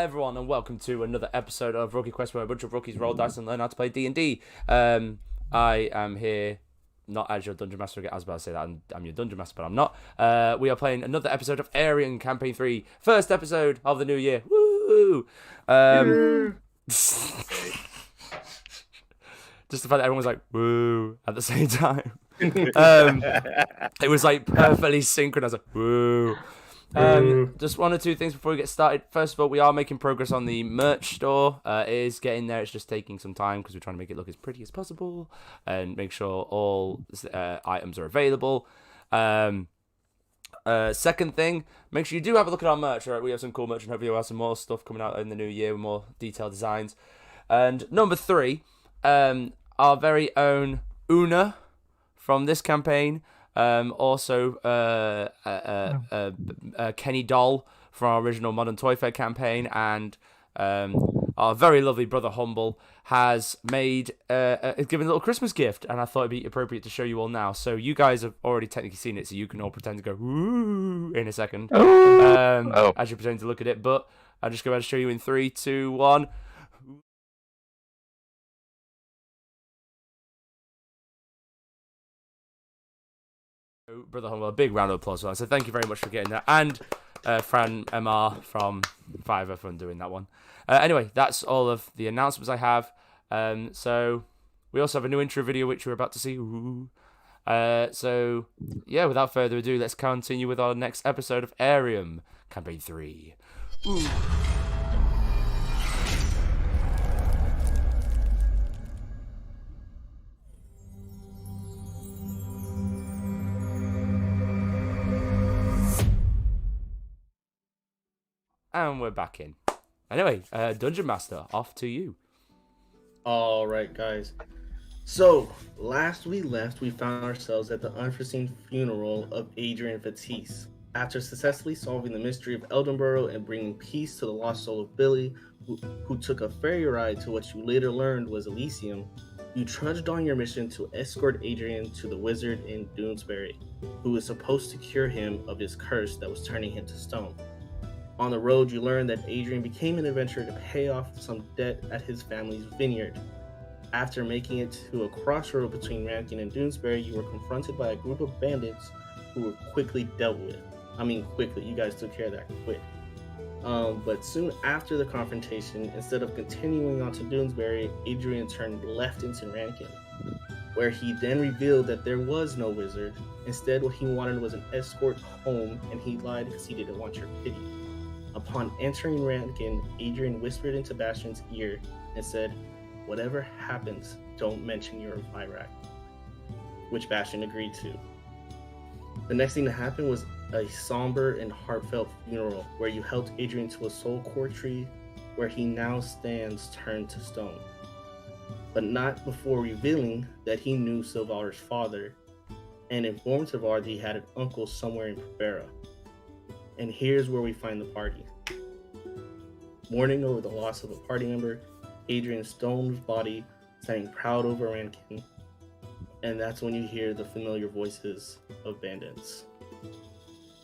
everyone, and welcome to another episode of Rookie Quest, where a bunch of rookies roll dice and learn how to play D&D. I am here, not as your Dungeon Master. I was about to say that I'm your Dungeon Master, but I'm not. We are playing another episode of Arium Campaign 3, first episode of the new year. Woo! Just the fact that everyone was like, woo, at the same time. It was like perfectly synchronized, like, woo. Just one or two things before we get started. First of all, we are making progress on the merch store. It is getting there. It's just taking some time because we're trying to make it look as pretty as possible and make sure all items are available. Second thing, make sure you do have a look at our merch. All right, we have some cool merch, and hopefully we'll have some more stuff coming out in the new year with more detailed designs. And number three, our very own Una from this campaign. Also, Kenny Doll from our original Modern Toy Fair campaign, and our very lovely brother Humble has made given a little Christmas gift, and I thought it'd be appropriate to show you all now. So you guys have already technically seen it, so you can all pretend to go woo in a second as you pretend to look at it. But I'll just go ahead and show you in 3, 2, 1. Brother Humble, a big round of applause for that. So thank you very much for getting that, and Fran MR from Fiverr for doing that one. Anyway, that's all of the announcements I have. So we also have a new intro video which we're about to see. So yeah, without further ado, let's continue with our next episode of Arium Campaign 3. Ooh. And we're back in. Anyway, Dungeon Master, off to you. All right, guys. So, last we left, we found ourselves at the unforeseen funeral of Adrian Fatisse. After successfully solving the mystery of Eldenborough and bringing peace to the lost soul of Billy, who took a ferry ride to what you later learned was Elysium, you trudged on your mission to escort Adrian to the wizard in Doonesbury, who was supposed to cure him of his curse that was turning him to stone. On the road, you learned that Adrian became an adventurer to pay off some debt at his family's vineyard. After making it to a crossroad between Rankin and Doonesbury, you were confronted by a group of bandits who were quickly dealt with. I mean, quickly. You guys took care of that quick. But soon after the confrontation, instead of continuing on to Doonesbury, Adrian turned left into Rankin, where he then revealed that there was no wizard. Instead, what he wanted was an escort home, and he lied because he didn't want your pity. Upon entering Rankin, Adrian whispered into Bastion's ear and said, "Whatever happens, don't mention you're a Vyrak," which Bastion agreed to. The next thing to happen was a somber and heartfelt funeral where you helped Adrian to a soul core tree where he now stands turned to stone. But not before revealing that he knew Sylvar's father and informed Sylvar that he had an uncle somewhere in Prevera. And here's where we find the party. Mourning over the loss of a party member, Adrian Stone's body standing proud over Rankin. And that's when you hear the familiar voices of bandits.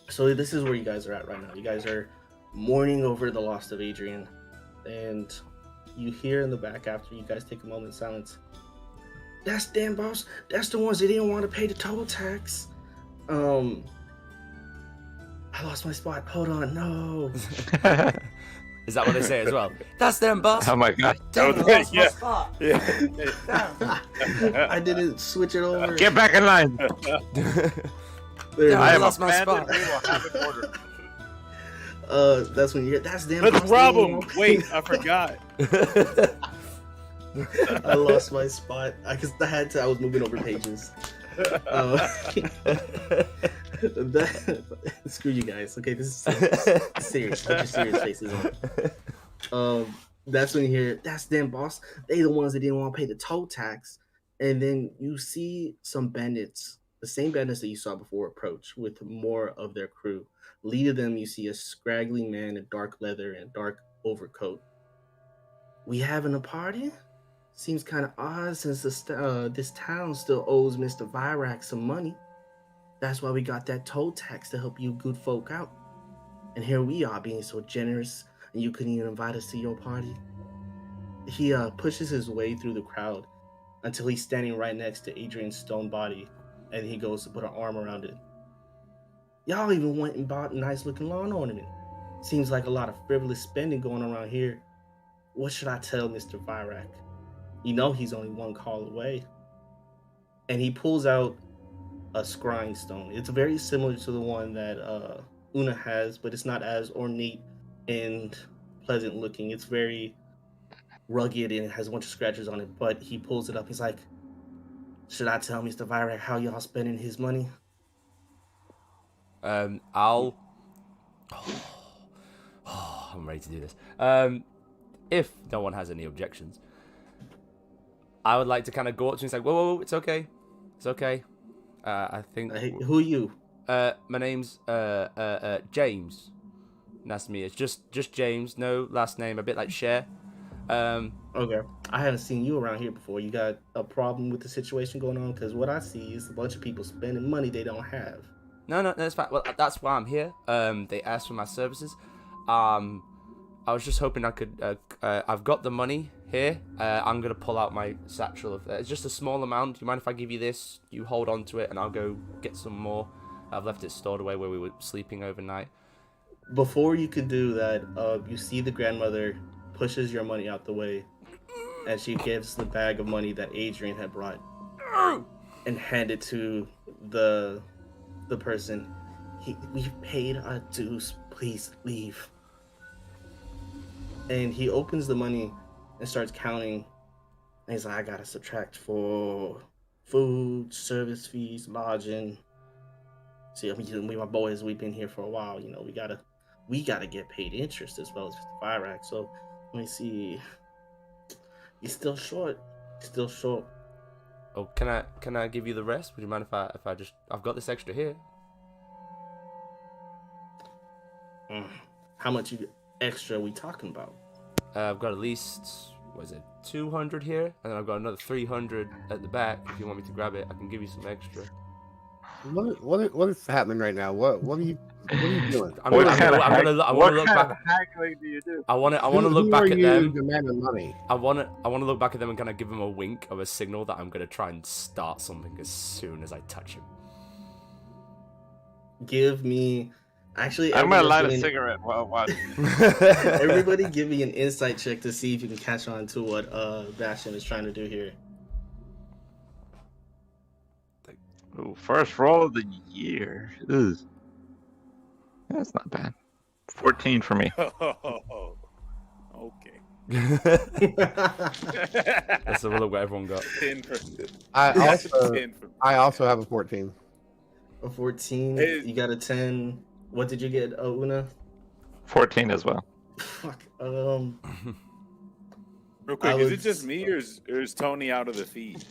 So this is where you guys are at right now. You guys are mourning over the loss of Adrian. And you hear in the back, after you guys take a moment of silence, "That's damn boss. That's the ones that didn't want to pay the toll tax." I lost my spot. Hold on, no. Is that what they say as well? That's them, boss. Oh my god. Damn, I lost my spot. I didn't switch it over. Get back in line. Damn, I am lost my spot. That's when you hear, "That's them. Let's boss, rob they him. won't pay." Wait, I forgot. I lost my spot. I had to. I was moving over pages. Screw you guys. Okay, this is serious. Put your serious faces on. That's when you hear, "That's them, boss. They the ones that didn't want to pay the toll tax." And then you see some bandits, the same bandits that you saw before, approach with more of their crew. Lead of them, you see a scraggly man in dark leather and dark overcoat. "We having a party? Seems kind of odd since this town still owes Mr. Vyrak some money. That's why we got that toll tax to help you good folk out. And here we are being so generous and you couldn't even invite us to your party? He pushes his way through the crowd until he's standing right next to Adrian's stone body, and he goes to put an arm around it. Y'all even went and bought a nice looking lawn ornament. Seems like a lot of frivolous spending going around here. What should I tell Mr. Virak? You know he's only one call away. And he pulls out a scrying stone. It's very similar to the one that Una has, but it's not as ornate and pleasant looking. It's very rugged and it has a bunch of scratches on it, but he pulls it up. He's like, should I tell Mr. Virak how y'all spending his money? I'll... I'm ready to do this. If no one has any objections, I would like to kind of go up to him and say, whoa, it's okay. It's okay. I think... who are you? My name's James. Nice to meet you. It's just James, no last name, a bit like Cher. Okay. I haven't seen you around here before. You got a problem with the situation going on? Because what I see is a bunch of people spending money they don't have. No, that's fine. Well, that's why I'm here. They asked for my services. I was just hoping I could... I've got the money here. I'm going to pull out my satchel. It's just a small amount. Do you mind if I give you this? You hold on to it and I'll go get some more. I've left it stored away where we were sleeping overnight. Before you could do that, you see the grandmother pushes your money out the way, and she gives the bag of money that Adrian had brought and hand it to the person. We've paid our dues. Please leave. And he opens the money and starts counting. And he's like, I gotta subtract for food, service fees, lodging. See, me, my boys, we've been here for a while. You know, we gotta get paid interest as well as the fire rack. So let me see. You're still short. Still short. Oh, can I give you the rest? Would you mind if I've got this extra here? How much extra are we talking about? I've got at least, 200 here, and then I've got another 300 at the back. If you want me to grab it, I can give you some extra. What is happening right now? What are you doing? I'm gonna look back. Haggling do you do? I want to look back at them. Demanding money. I want to look back at them and kind of give them a wink of a signal that I'm gonna try and start something as soon as I touch him. Give me. Actually, I'm gonna light a cigarette while watching. Everybody, give me an insight check to see if you can catch on to what Bastion is trying to do here. Ooh, first roll of the year. Ugh. That's not bad. 14 for me. Oh, okay. That's the roll what everyone got. 10 for, I also have a 14. A 14. Hey. You got a 10. What did you get, Una? 14 as well. Fuck. Real quick, is it just me or is Tony out of the feed?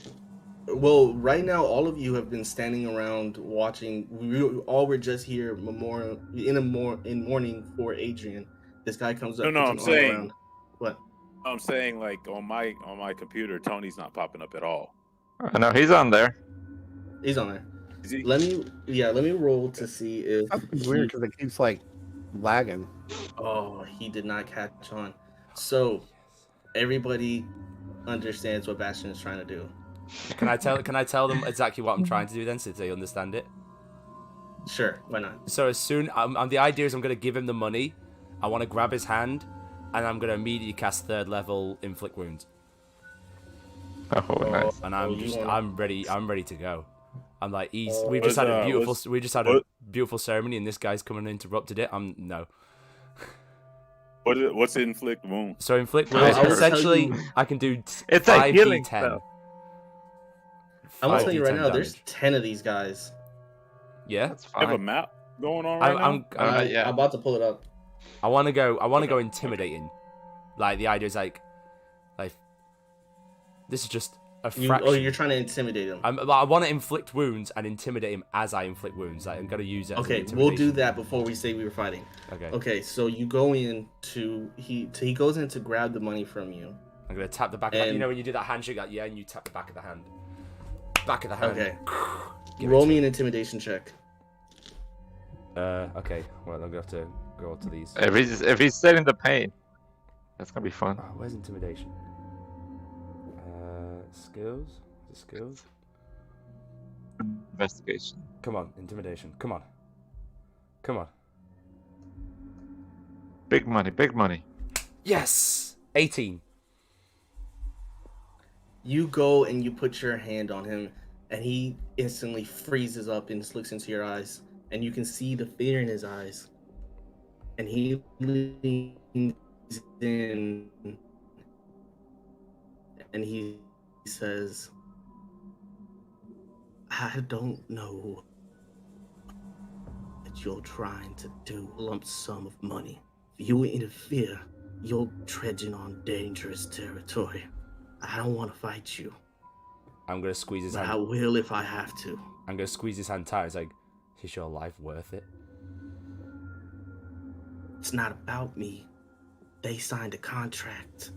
Well, right now, all of you have been standing around watching. We all were just here in mourning for Adrian. This guy comes up. No, I'm saying. Around. What? I'm saying, like on my computer, Tony's not popping up at all. No, he's on there. He's on there. Is he? Let me roll to see if. That's weird because it keeps like lagging. Oh, he did not catch on. So, everybody understands what Bastion is trying to do. Can I tell them exactly what I'm trying to do then, so they understand it? Sure, why not? So as soon, the idea is I'm gonna give him the money. I want to grab his hand, and I'm gonna immediately cast 3rd level inflict wounds. Oh, nice. And I'm ready to go. I'm like, we What just is, had a what- beautiful ceremony, and this guy's coming and interrupted it. No. What's inflict wound? So inflict I'll wounds, tell essentially, you- I can do It's a healing 5d10. spell. I'm gonna tell you right 5d10 now, there's damage. 10 of these guys. Yeah. That's I have a fine. map going on right now. I'm Yeah. I'm about to pull it up. I want to go intimidating. Like the idea is like this is just a fraction. You're trying to intimidate him. I want to inflict wounds and intimidate him as I inflict wounds. Like, I'm gonna use it. As Okay, an we'll do intimidation. that before we say we were fighting. Okay. Okay, so you go in to he goes in to grab the money from you. I'm gonna tap the back. Of And- you know when you do that handshake, and you tap the back of the hand. Back of the hand. Okay. Give it Roll to me an intimidation check. Okay. Well, I'm gonna have to go to these. If he's setting the pain, that's gonna be fun. Oh, where's intimidation? Skills? Is it skills? Investigation. Come on, intimidation. Come on. Come on. Big money, big money. Yes! 18. You go and you put your hand on him, and he instantly freezes up and just looks into your eyes, and you can see the fear in his eyes. And he leans in, and he says, I don't know what you're trying to do, a lump sum of money. If you interfere, you're treading on dangerous territory. I don't want to fight you, I'm going to squeeze his but hand. I will if I have to. I'm going to squeeze his hand tight. It's like, is your life worth it? It's not about me. They signed a contract.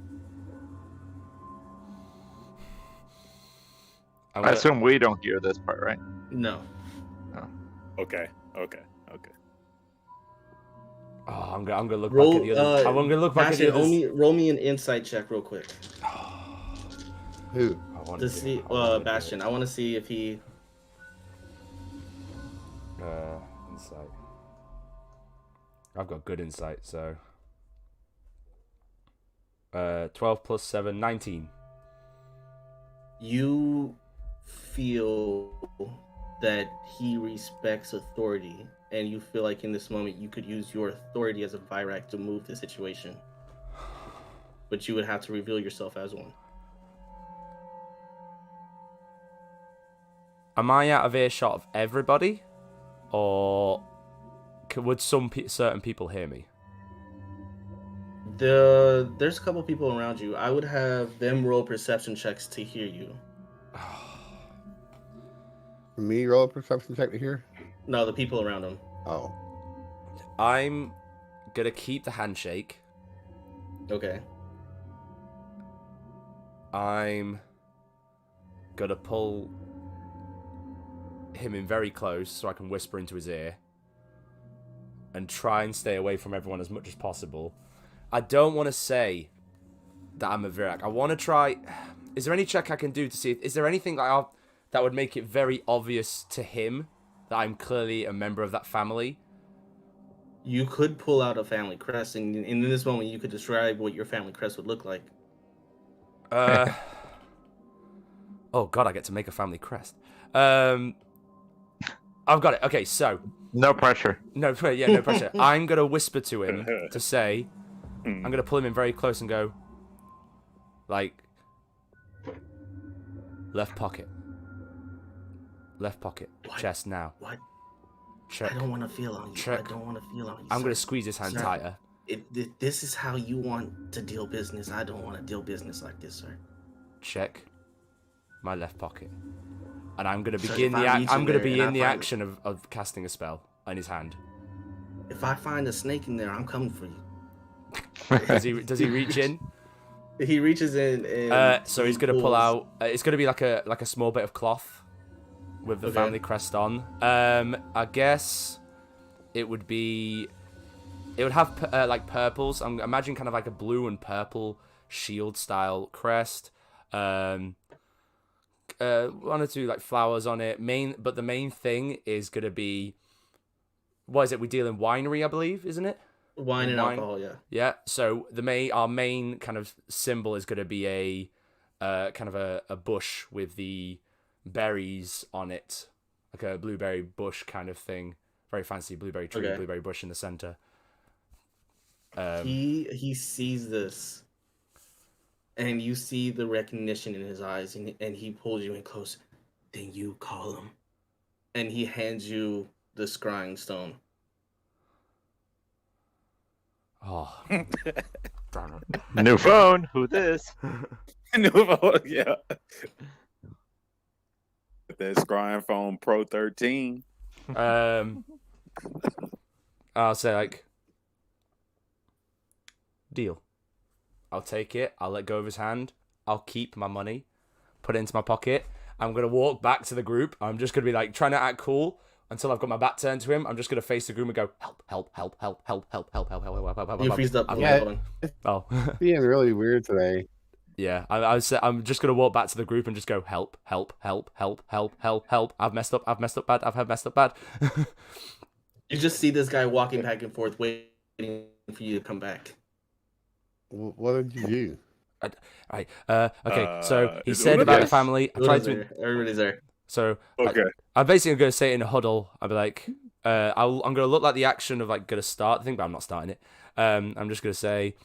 I assume we don't hear this part, right? No. Okay. Oh, I'm gonna look Roll, back at the other. I'm gonna look back at the Bastion, others. roll me an insight check real quick. Who? I want To see, Bastion, I want to see if he. Insight. I've got good insight, so. 12 plus 7, 19. You feel that he respects authority, and you feel like in this moment you could use your authority as a Virak to move the situation. But you would have to reveal yourself as one. Am I out of earshot of everybody? Or would some certain people hear me? There's a couple people around you. I would have them roll perception checks to hear you. Me roll a perception check to hear? No, the people around him. Oh. I'm gonna keep the handshake. Okay. I'm gonna pull him in very close so I can whisper into his ear and try and stay away from everyone as much as possible. I don't want to say that I'm a Virak. I want to try. Is there any check I can do to see is there anything that would make it very obvious to him that I'm clearly a member of that family? You could pull out a family crest, and in this moment, you could describe what your family crest would look like. Oh God, I get to make a family crest. I've got it. Okay, so No pressure. no pressure. I'm gonna whisper to him to say, I'm gonna pull him in very close and go, like, left pocket, What? chest now. What? Check. I don't want to feel on you. Check. I don't want to feel on you. I'm sir. gonna squeeze his hand Sir. tighter. If this is how you want to deal business, I don't want to deal business like this, sir. Check my left pocket, and I'm gonna So begin if the. I reach I'm in gonna there be and in the I find- action of casting a spell in his hand. If I find a snake in there, I'm coming for you. Does he reach in? He reaches in and So he he's gonna pull pulls- out. It's gonna be like a small bit of cloth with the Okay. family crest on. I guess it would be. It would have like purples. I'm imagining kind of like a blue and purple shield style crest. One or two like flowers on it. But the main thing is gonna be. What is it? We deal in winery, I believe, isn't it? wine and wine. alcohol. Yeah. Yeah. So our main kind of symbol is going to be a kind of a bush with the berries on it, like a blueberry bush kind of thing. Very fancy blueberry tree, Okay. blueberry bush in the center. He sees this, and you see the recognition in his eyes, and he pulls you in close. Then you call him, and he hands you the scrying stone. Oh, damn it. New phone. Who this? Yeah. That Scrying Phone Pro 13. I'll say like, deal. I'll take it. I'll let go of his hand. I'll keep my money, put it into my pocket. I'm gonna walk back to the group. I'm just gonna be like trying to act cool, until I've got my back turned to him. I'm just gonna face the groom and go, help, help, help, help, help, help, help, help, help, help, help, help. You freezed up. I'm Yeah. Hold on. Oh, Being really weird today. yeah. I'm just gonna walk back to the group and just go, help, help, help, help, help, help, help. I've messed up bad. I've messed up bad. You just see this guy walking back and forth, waiting for you to come back. What did you do? Right. Okay. So he is said Una about there? the family. I tried to. There. Everybody's there. So Okay. I'm basically going to say it in a huddle. I'll be like, I'm going to look like the action of like going to start the thing, but I'm not starting it. I'm just going to say,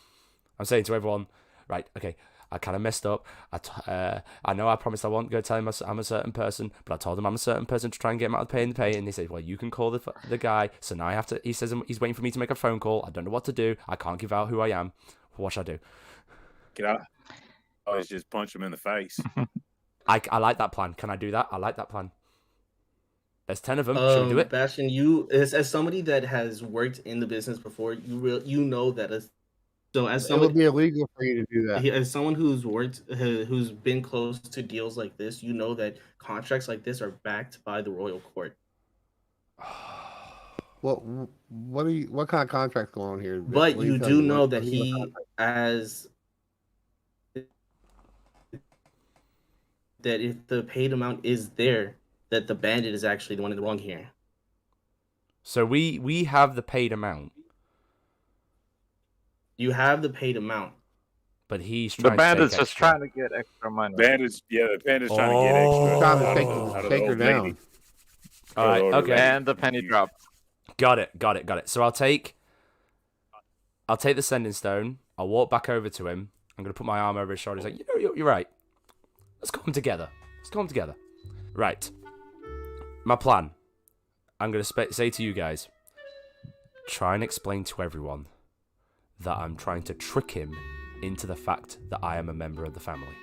I'm saying to everyone, right, okay, I kind of messed up. I know I promised I won't go tell him I'm a certain person, but I told him I'm a certain person to try and get him out of the pay. And they said, well, you can call the guy. So now I have to. He says he's waiting for me to make a phone call. I don't know what to do. I can't give out who I am. What should I do? Get out. Always just punch him in the face. I like that plan. Can I do that? I like that plan. There's 10 of them. Should we do it? Bastion, you as somebody that has worked in the business before, you know that as It somebody would be illegal for you to do that. as someone who's who's been close to deals like this, you know that contracts like this are backed by the royal court. What kind of contract's going on here? But What are you telling do me? know What- that what he as that if the paid amount is there, that the bandit is actually the one in the wrong here. So we have the paid amount, You have the paid amount. but he's The trying bandit's to take just extra. trying to get extra money. The bandit's trying to get extra. Trying to out take- of the- out of take the her old down. lady. All right, Out of the old okay. lady. And the penny drop. Got it. So I'll take the sending stone. I'll walk back over to him. I'm gonna put my arm over his shoulder. He's like, you're right. Let's come together. Right. My plan. I'm gonna say to you guys. Try and explain to everyone that I'm trying to trick him into the fact that I am a member of the family.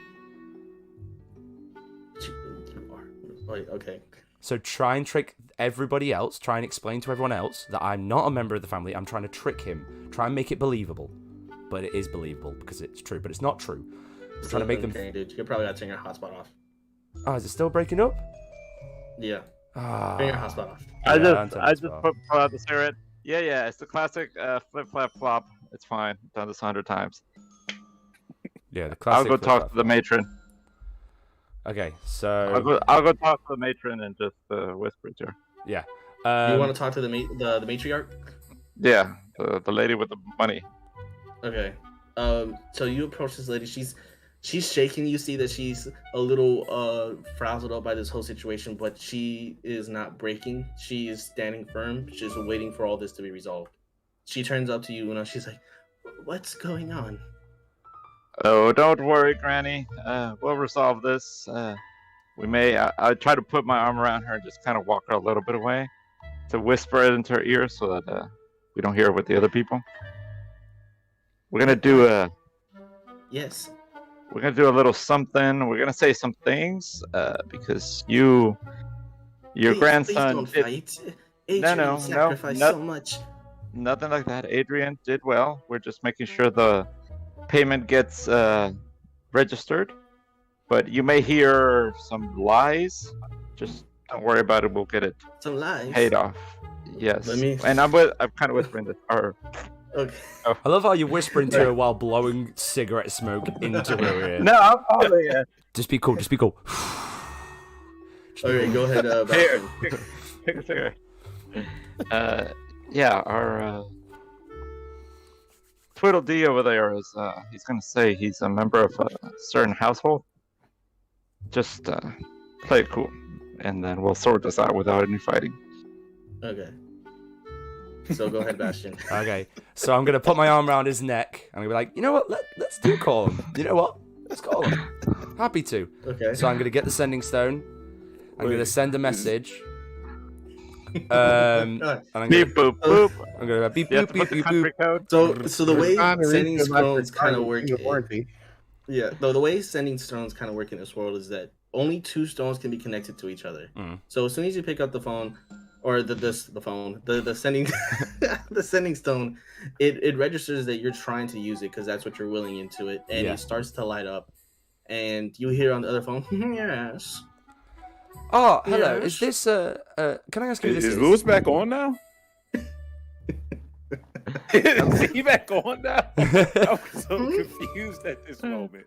You are. Wait, okay. So try and trick everybody else. Try and explain to everyone else that I'm not a member of the family. I'm trying to trick him. Try and make it believable. But it is believable because it's true. But it's not true. I'm trying to make them... Okay, dude, you probably gotta turn your hotspot off. Oh, is it still breaking up? Yeah. Ah. Turn your hotspot off. I Yeah, just put out the cigarette. Yeah, it's the classic flip flap flop. It's fine. I've done this 100 times. Yeah, the I'll classic. go talk to the matron. Okay, so... I'll go talk to the matron and just whisper to her. Yeah. You want to talk to the matriarch? Yeah, the lady with the money. Okay. So you approach this lady. She's shaking. You see that she's a little frazzled up by this whole situation, but she is not breaking. She is standing firm, just waiting for all this to be resolved. She turns up to you and she's like, "What's going on?" Oh, don't worry, Granny. We'll resolve this. We may. I try to put my arm around her and just kind of walk her a little bit away to whisper it into her ear so that we don't hear it with the other people. We're gonna do a. Yes. We're gonna do a little something. We're gonna say some things because your Please grandson don't did fight. Adrian no, sacrificed no. so much. nothing like that. Adrian did well. We're just making sure the payment gets registered. But you may hear some lies. Just don't worry about it. We'll get it Some lies. paid off. Yes. Let me- And I'm kind of whispering this. Or Okay. I love how you're whispering to her while blowing cigarette smoke into her ear. no, I'm following it. Just be cool. Okay, go ahead. Here, Bastion. take a cigarette. Yeah, our Tweedledee over there is he's gonna say he's a member of a certain household. Just play it cool, and then we'll sort this out without any fighting. Okay. So go ahead, Bastion. Okay, so I'm gonna put my arm around his neck. I'm gonna be like, you know what? Let's do call him. You know what? Let's call him. Happy to. Okay. So I'm gonna get the sending stone. I'm gonna send a message. And Alright. I'm Beep gonna, boop boop. I'm gonna beep You have boop to beep put the beep country boop. code. So the way Trying to reach sending them after stones kind of trying work. to get warranty. Yeah, though the way sending stones kind of work in this world is that only two stones can be connected to each other. Mm. So as soon as you pick up the phone, or the sending the sending stone, it registers that you're trying to use it because that's what you're willing into it, and Yeah. it starts to light up, and you hear on the other phone, yes. Oh, hello. Yes. Is this can I ask who this Is is? Lewis back on now? Is he back on now? I'm so confused at this moment.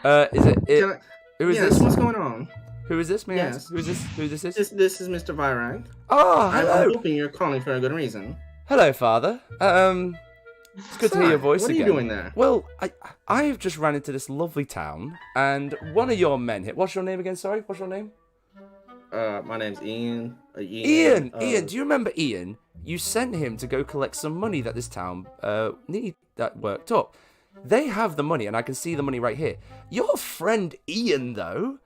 Is it Can I- who is yes, this? what's going on? Who is this, man? Yes. Who is this? Who this is? This is Mr. Virang. Oh, I'm hello. hoping you're calling for a good reason. Hello, Father. It's good to hear your Son, voice what again. are you doing there? Well, I've just ran into this lovely town, and one of your men here. What's your name again? Sorry, what's your name? My name's Ian. Ian. Ian, do you remember Ian? You sent him to go collect some money that this town that worked up. They have the money, and I can see the money right here. Your friend Ian, though,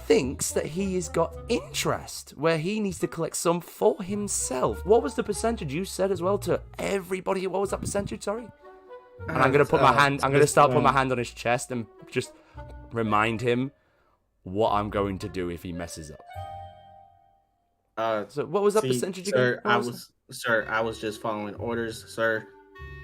thinks that he has got interest where he needs to collect some for himself. What was the percentage you said as well to everybody? What was that percentage? Sorry. And I'm gonna put my hand. I'm gonna start putting my hand on his chest and just remind him what I'm going to do if he messes up. So what was that percentage again? Sir, I was just following orders, sir.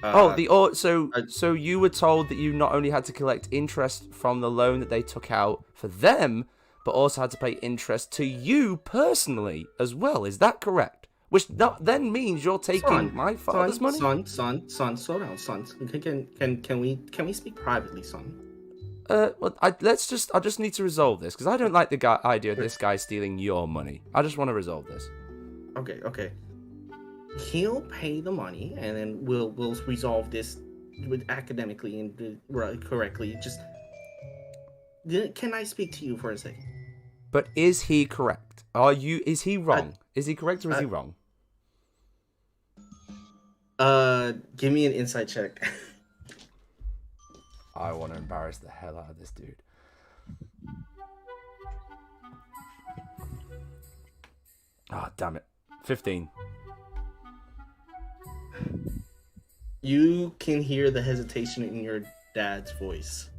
So you were told that you not only had to collect interest from the loan that they took out for them, but also had to pay interest to you personally as well. Is that correct? Which then means you're taking my father's money. Son, slow down, son. Can we speak privately, son? Well, I just need to resolve this because I don't like the idea of this guy stealing your money. I just want to resolve this. Okay. He'll pay the money, and then we'll resolve this academically and correctly. Just can I speak to you for a second? But is he correct? Is he wrong? Is he correct or is he wrong? Give me an insight check. I want to embarrass the hell out of this dude. Ah, damn it. 15. You can hear the hesitation in your dad's voice.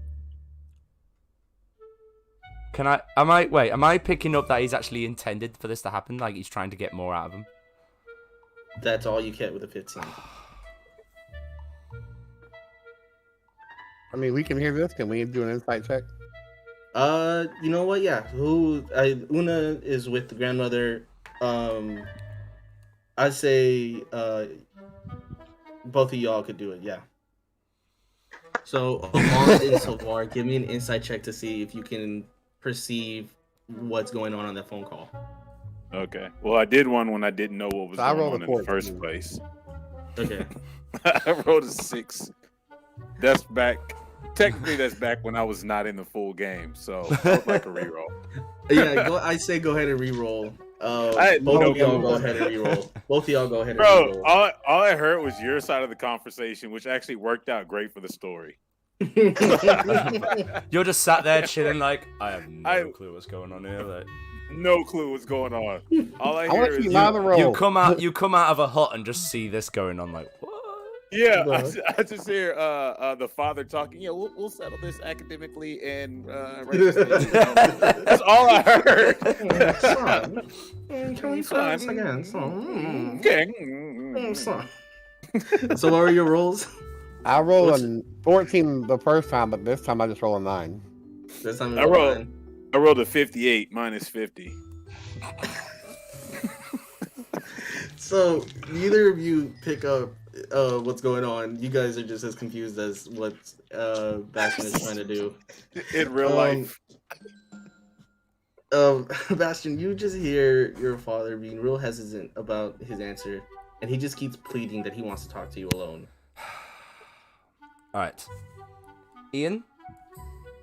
Am I picking up that he's actually intended for this to happen? Like he's trying to get more out of him? That's all you get with a 15. I mean, we can hear this. Can we do an insight check? You know what? Yeah. Una is with the grandmother. I'd say both of y'all could do it. Yeah. So Amar and Silvar, give me an insight check to see if you can perceive what's going on that phone call. Okay. Well, I did one when I didn't know what was So I going rolled on a in the 14. first place. Okay. I rolled a 6. That's back. Technically, that's back when I was not in the full game, so I would like a reroll. Yeah, I say go ahead and reroll. had Both no of y'all clue. go ahead and reroll. Both of y'all go ahead and Bro, reroll. all I heard was your side of the conversation, which actually worked out great for the story. You're just sat there chilling like, I have no I- clue what's going on here. Like, No clue what's going on. All I I hear want is you live and roll. you come out of a hut and just see this going on. Like, what? yeah. No. I just hear the father talking. Yeah, we'll settle this academically and religiously. That's all I heard. Son, can we try this again? Son. Okay. Son. So what were your rolls? I rolled a 14 the first time, but this time I just rolled a 9. This time I rolled a 58 minus 50. So neither of you pick up what's going on. You guys are just as confused as what Bastion is trying to do. In real life. Bastion, you just hear your father being real hesitant about his answer, and he just keeps pleading that he wants to talk to you alone. All right, Ian,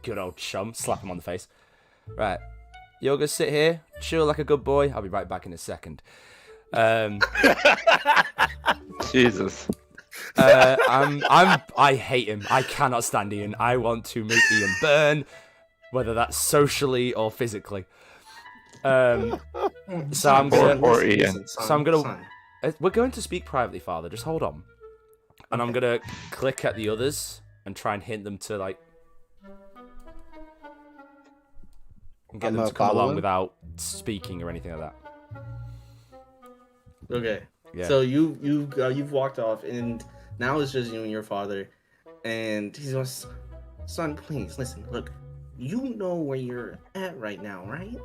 good old chum, slap him on the face. Right, you're gonna sit here, chill like a good boy. I'll be right back in a second. Jesus. I hate him. I cannot stand Ian. I want to make Ian burn, whether that's socially or physically. So I'm gonna. Or Ian. So I'm gonna. We're going to speak privately, Father. Just hold on. And I'm gonna click at the others and try and hint them to like. And get them to come along without speaking or anything like that. Okay. Yeah. So you've walked off, and now it's just you and your father, and he's going, son, please listen. Look, you know where you're at right now, right?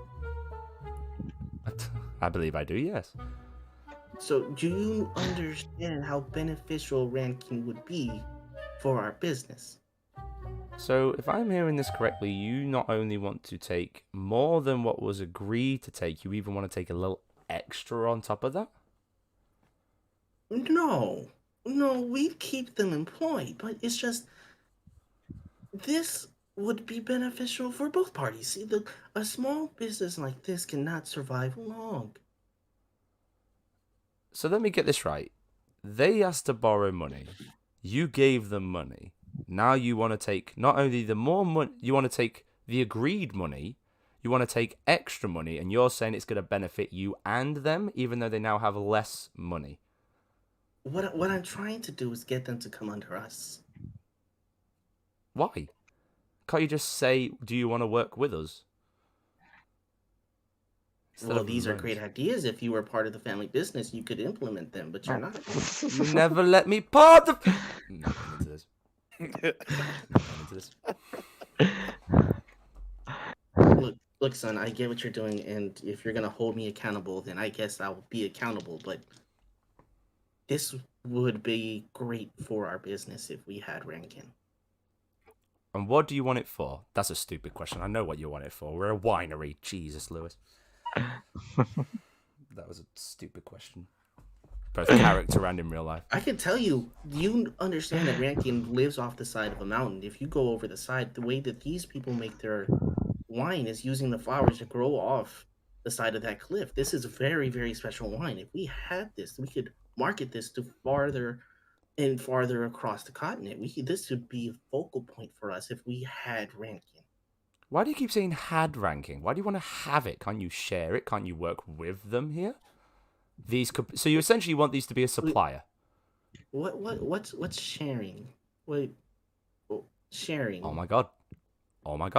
I believe I do, yes. So, do you understand how beneficial ranking would be for our business? So, if I'm hearing this correctly, you not only want to take more than what was agreed to take, you even want to take a little extra on top of that? No, we'd keep them employed, but it's just this would be beneficial for both parties. See, a small business like this cannot survive long. So let me get this right. They asked to borrow money. You gave them money. Now you want to take not only the more money, you want to take the agreed money, you want to take extra money, and you're saying it's going to benefit you and them, even though they now have less money. What I'm trying to do is get them to come under us. Why? Can't you just say, do you want to work with us? Instead Well, of these are loans. great ideas. If you were part of the family business, you could implement them, but you're not. You never let me part the... I'm not going into this. I'm not going into this. Look, son, I get what you're doing, and if you're gonna hold me accountable, then I guess I will be accountable. But this would be great for our business if we had Rankin. And what do you want it for? That's a stupid question. I know what you want it for. We're a winery. Jesus, Lewis. That was a stupid question. Both character and in real life. I can tell you, you understand that Rankin lives off the side of a mountain. If you go over the side, the way that these people make their wine is using the flowers to grow off the side of that cliff. This is very, very special wine. If we had this, we could market this to farther and farther across the continent. This would be a focal point for us if we had Rankin. Why do you keep saying had ranking? Why do you want to have it? Can't you share it? Can't you work with them here? So you essentially want these to be a supplier. What's sharing? Wait, sharing. Oh my god. I'm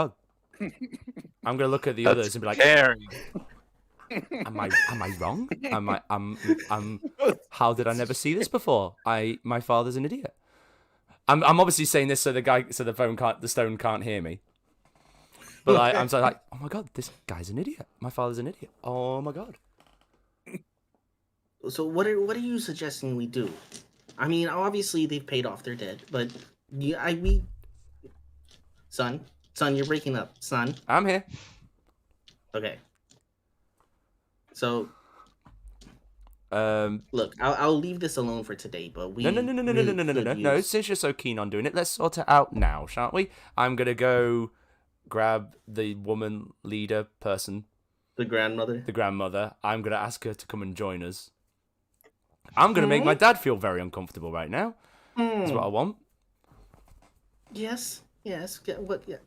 gonna look at the others and be like, Caring. am I wrong? How did I never see this before? My father's an idiot. I'm obviously saying this so the stone can't hear me. But I'm so like, oh my god, this guy's an idiot. My father's an idiot. Oh my god. So what are you suggesting we do? I mean, obviously they've paid off their debt, but son, you're breaking up, son. I'm here. Okay. So, Um, look, I'll leave this alone for today, but we no. could No, use- since you're so keen on doing it, let's sort it out now, shan't we? I'm gonna go grab the woman leader person, the grandmother. the grandmother. I'm gonna ask her to come and join us. I'm gonna make my dad feel very uncomfortable right now. That's what I want. Yes. What? Yeah.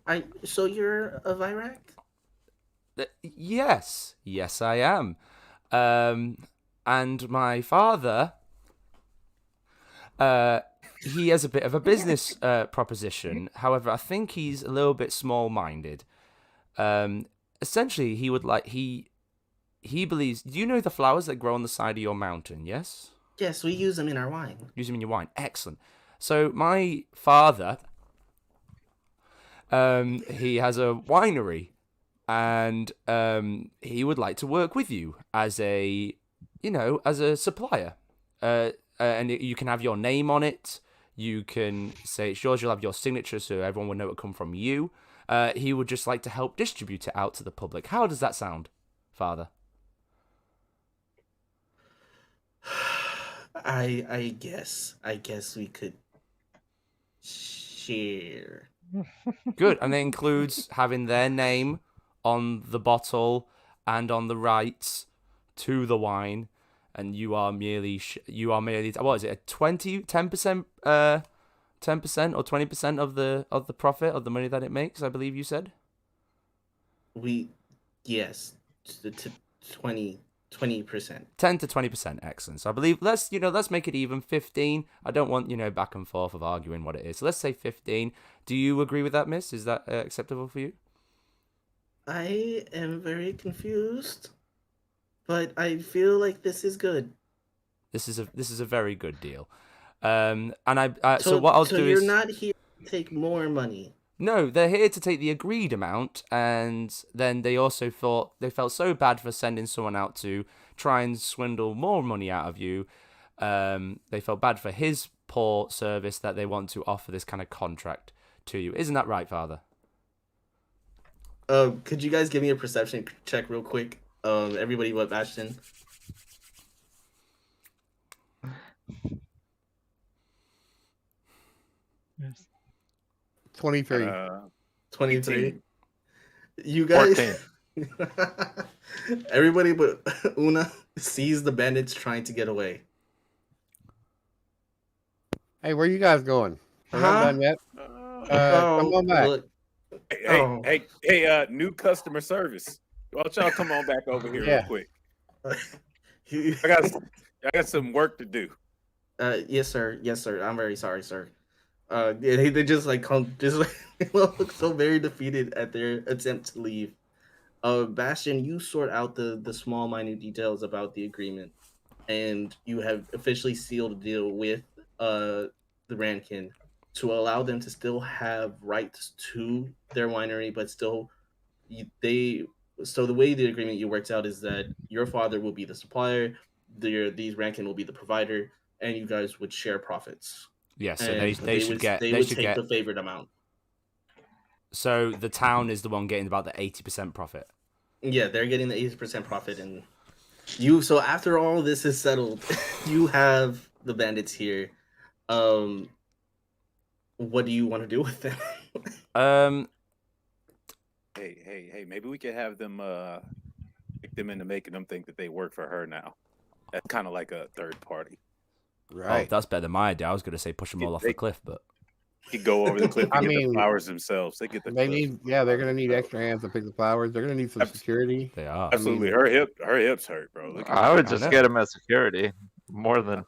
So you're of Iraq? Yes, I am. And my father, he has a bit of a business proposition. However, I think he's a little bit small-minded. Essentially, he believes. Do you know the flowers that grow on the side of your mountain? Yes. Yes, we use them in our wine. Use them in your wine. Excellent. So my father, he has a winery, and he would like to work with you as a supplier. And you can have your name on it. You can say it's yours. You'll have your signature, so everyone will know it come from you. He would just like to help distribute it out to the public. How does that sound, Father? I guess we could share. Good, and it includes having their name on the bottle and on the rights to the wine, and you are merely what is it, 10%, 10% or 20% of the profit of the money that it makes? I believe you said. Yes, to 20%. 10 to 20%, excellent. So I believe let's make it even 15. I don't want back and forth of arguing what it is. So let's say 15. Do you agree with that, Miss? Is that acceptable for you? I am very confused, but I feel like this is good. This is a very good deal. So what I'll do is you're not here to take more money. No, they're here to take the agreed amount, and then they also felt so bad for sending someone out to try and swindle more money out of you. They felt bad for his poor service that they want to offer this kind of contract to you. Isn't that right, Father? Could you guys give me a perception check real quick? Everybody but Bastion. Yes. 23. 23. You guys. 14. Everybody but Una sees the bandits trying to get away. Hey, where you guys going? Are Huh? y'all done yet? Come on back. Look. Hey, Oh. hey, new customer service. Why don't y'all come on back over here real quick? I got some work to do. Yes, sir. Yes, sir. I'm very sorry, sir. They just like come, just like they look so very defeated at their attempt to leave. Bastion, you sort out the small, minute details about the agreement, and you have officially sealed a deal with the Rankin to allow them to still have rights to their winery, but still So the way the agreement you worked out is that your father will be the supplier, these Rankin will be the provider, and you guys would share profits. Yes, so And they should get. They They would should take get. the favored amount. So the town is the one getting about the 80% profit. Yeah, they're getting the 80% profit, and you. So after all this is settled, you have the bandits here. What do you want to do with them? Hey, maybe we could have them trick them into making them think that they work for her now. That's kind of like a third party. Right. Oh, that's better than my idea. I was going to say push them all off the cliff, but You go over the cliff I and get mean, the flowers themselves. They get the They cliff. they're gonna need extra hands to pick the flowers. They're gonna need some security. they are. Absolutely. Her hips hurt, bro. Look at I would I just know. get him as security more than.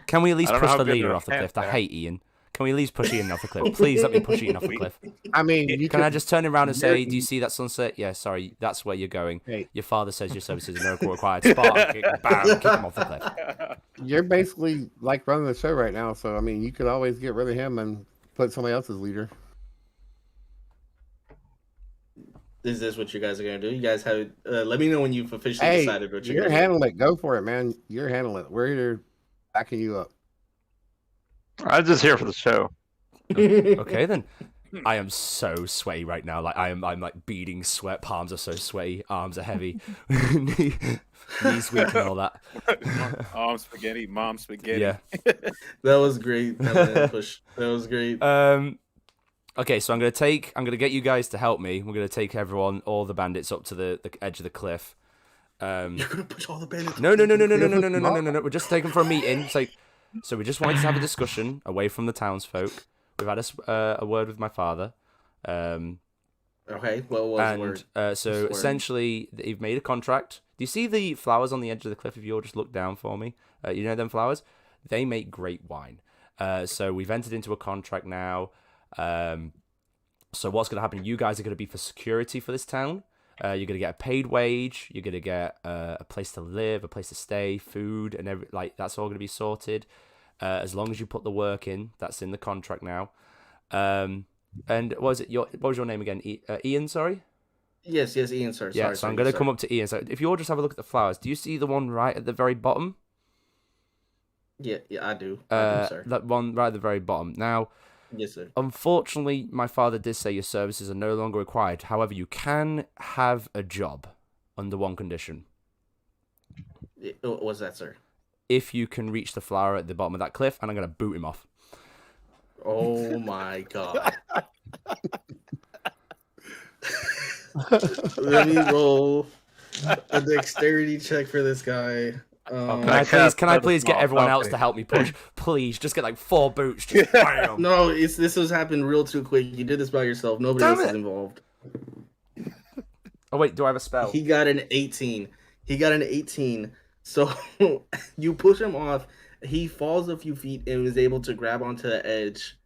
Can we at least I don't know push how the good leader their off the hands cliff? I are. hate Ian. Can we at least push Ian off the cliff? Please let me push Ian off the cliff. I mean, you Can could, I just turn around and say, do you see that sunset? Yeah, sorry, that's where you're going. Hey. Your father says your services are no longer required. Spark, kick, bam, kick him off the cliff. you're basically like running the show right now. So I mean, you could always get rid of him and put somebody else as leader. Is this what you guys are gonna do? You guys have. Let me know when you've officially Hey, decided what you're gonna handling it. Go for it, man. You're handling it. We're here backing you up. I'm just here for the show. do. Okay then. I am so sweaty right now. Like I'm like beading sweat. Palms are so sweaty. Arms are heavy. Knees weak and all that. Arm spaghetti, mom spaghetti. Yeah. That was great. That was great. Okay, so I'm gonna get you guys to help me. We're gonna take all the bandits up to the edge of the cliff. You're gonna push all the bandits. No. We're just taking for a meeting. So we just wanted to have a discussion away from the townsfolk. We've had a word with my father. Okay. What was the word? So Word. essentially, you've made a contract. Do you see the flowers on the edge of the cliff? If you'll just look down for me, you know them flowers. They make great wine. So we've entered into a contract now. So what's going to happen? You guys are going to be for security for this town. You're going to get a paid wage. You're going to get a place to live, a place to stay, food, and that's all going to be sorted. As long as you put the work in, that's in the contract now. And what was your name again? Ian, sorry? Yes, Ian, sir. Yeah, Sorry, so I'm going to come up to Ian. So if you all just have a look at the flowers, do you see the one right at the very bottom? Yeah, I do. Sir. That one right at the very bottom. Now, Yes, sir. unfortunately, my father did say your services are no longer required. However, you can have a job under one condition. What was that, sir? If you can reach the flower at the bottom of that cliff, and I'm going to boot him off. Oh my god. Let me roll a dexterity check for this guy. Can I please get everyone else to help me push? Please, just get like 4 boots. Just bam. No, this has happened real too quick. You did this by yourself. Nobody Damn else is it. involved. Oh wait, do I have a spell? He got an 18. So you push him off. He falls a few feet and is able to grab onto the edge,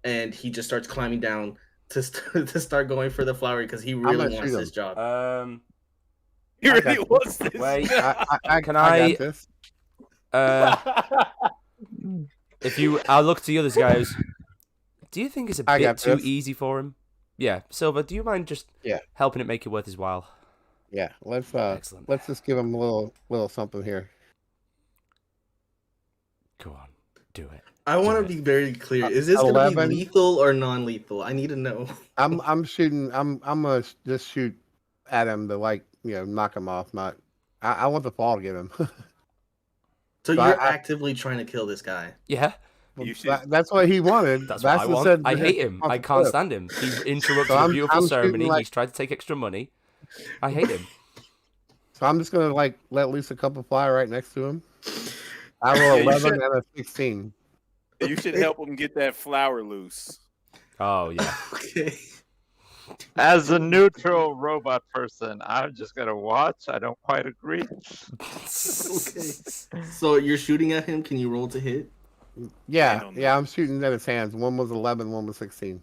and he just starts climbing down to start going for the flower because he really gonna wants shoot this job. He I really got wants this. Wait. I Can got this. I'll look to the others guys. Do you think it's a I bit got too this. easy for him? Yeah, Silver, do you mind just Yeah. helping it make it worth his while? Yeah, Excellent. let's just give him a little something here. Go on, do it. I want to be very clear. Is this going to be 11. lethal or non-lethal? I need to know. I'm shooting. I'm gonna just shoot at him to knock him off. Not. I want the fall to get him. So So you're I- actively trying to kill this guy. Yeah, You should. That's what he wanted. that's what I want. said I hate him. I can't stand him. He interrupted So a I'm- beautiful I'm shooting, ceremony. like- He's tried to take extra money. I hate him. So I'm just gonna let loose a couple fly right next to him. I roll you 11 should. and a 16. You should help him get that flower loose. Oh yeah. Okay. As a neutral robot person, I'm just gonna watch. I don't quite agree. Okay. So you're shooting at him. Can you roll to hit? I Yeah, don't know. yeah. I'm shooting at his hands. One was 11, one was 16.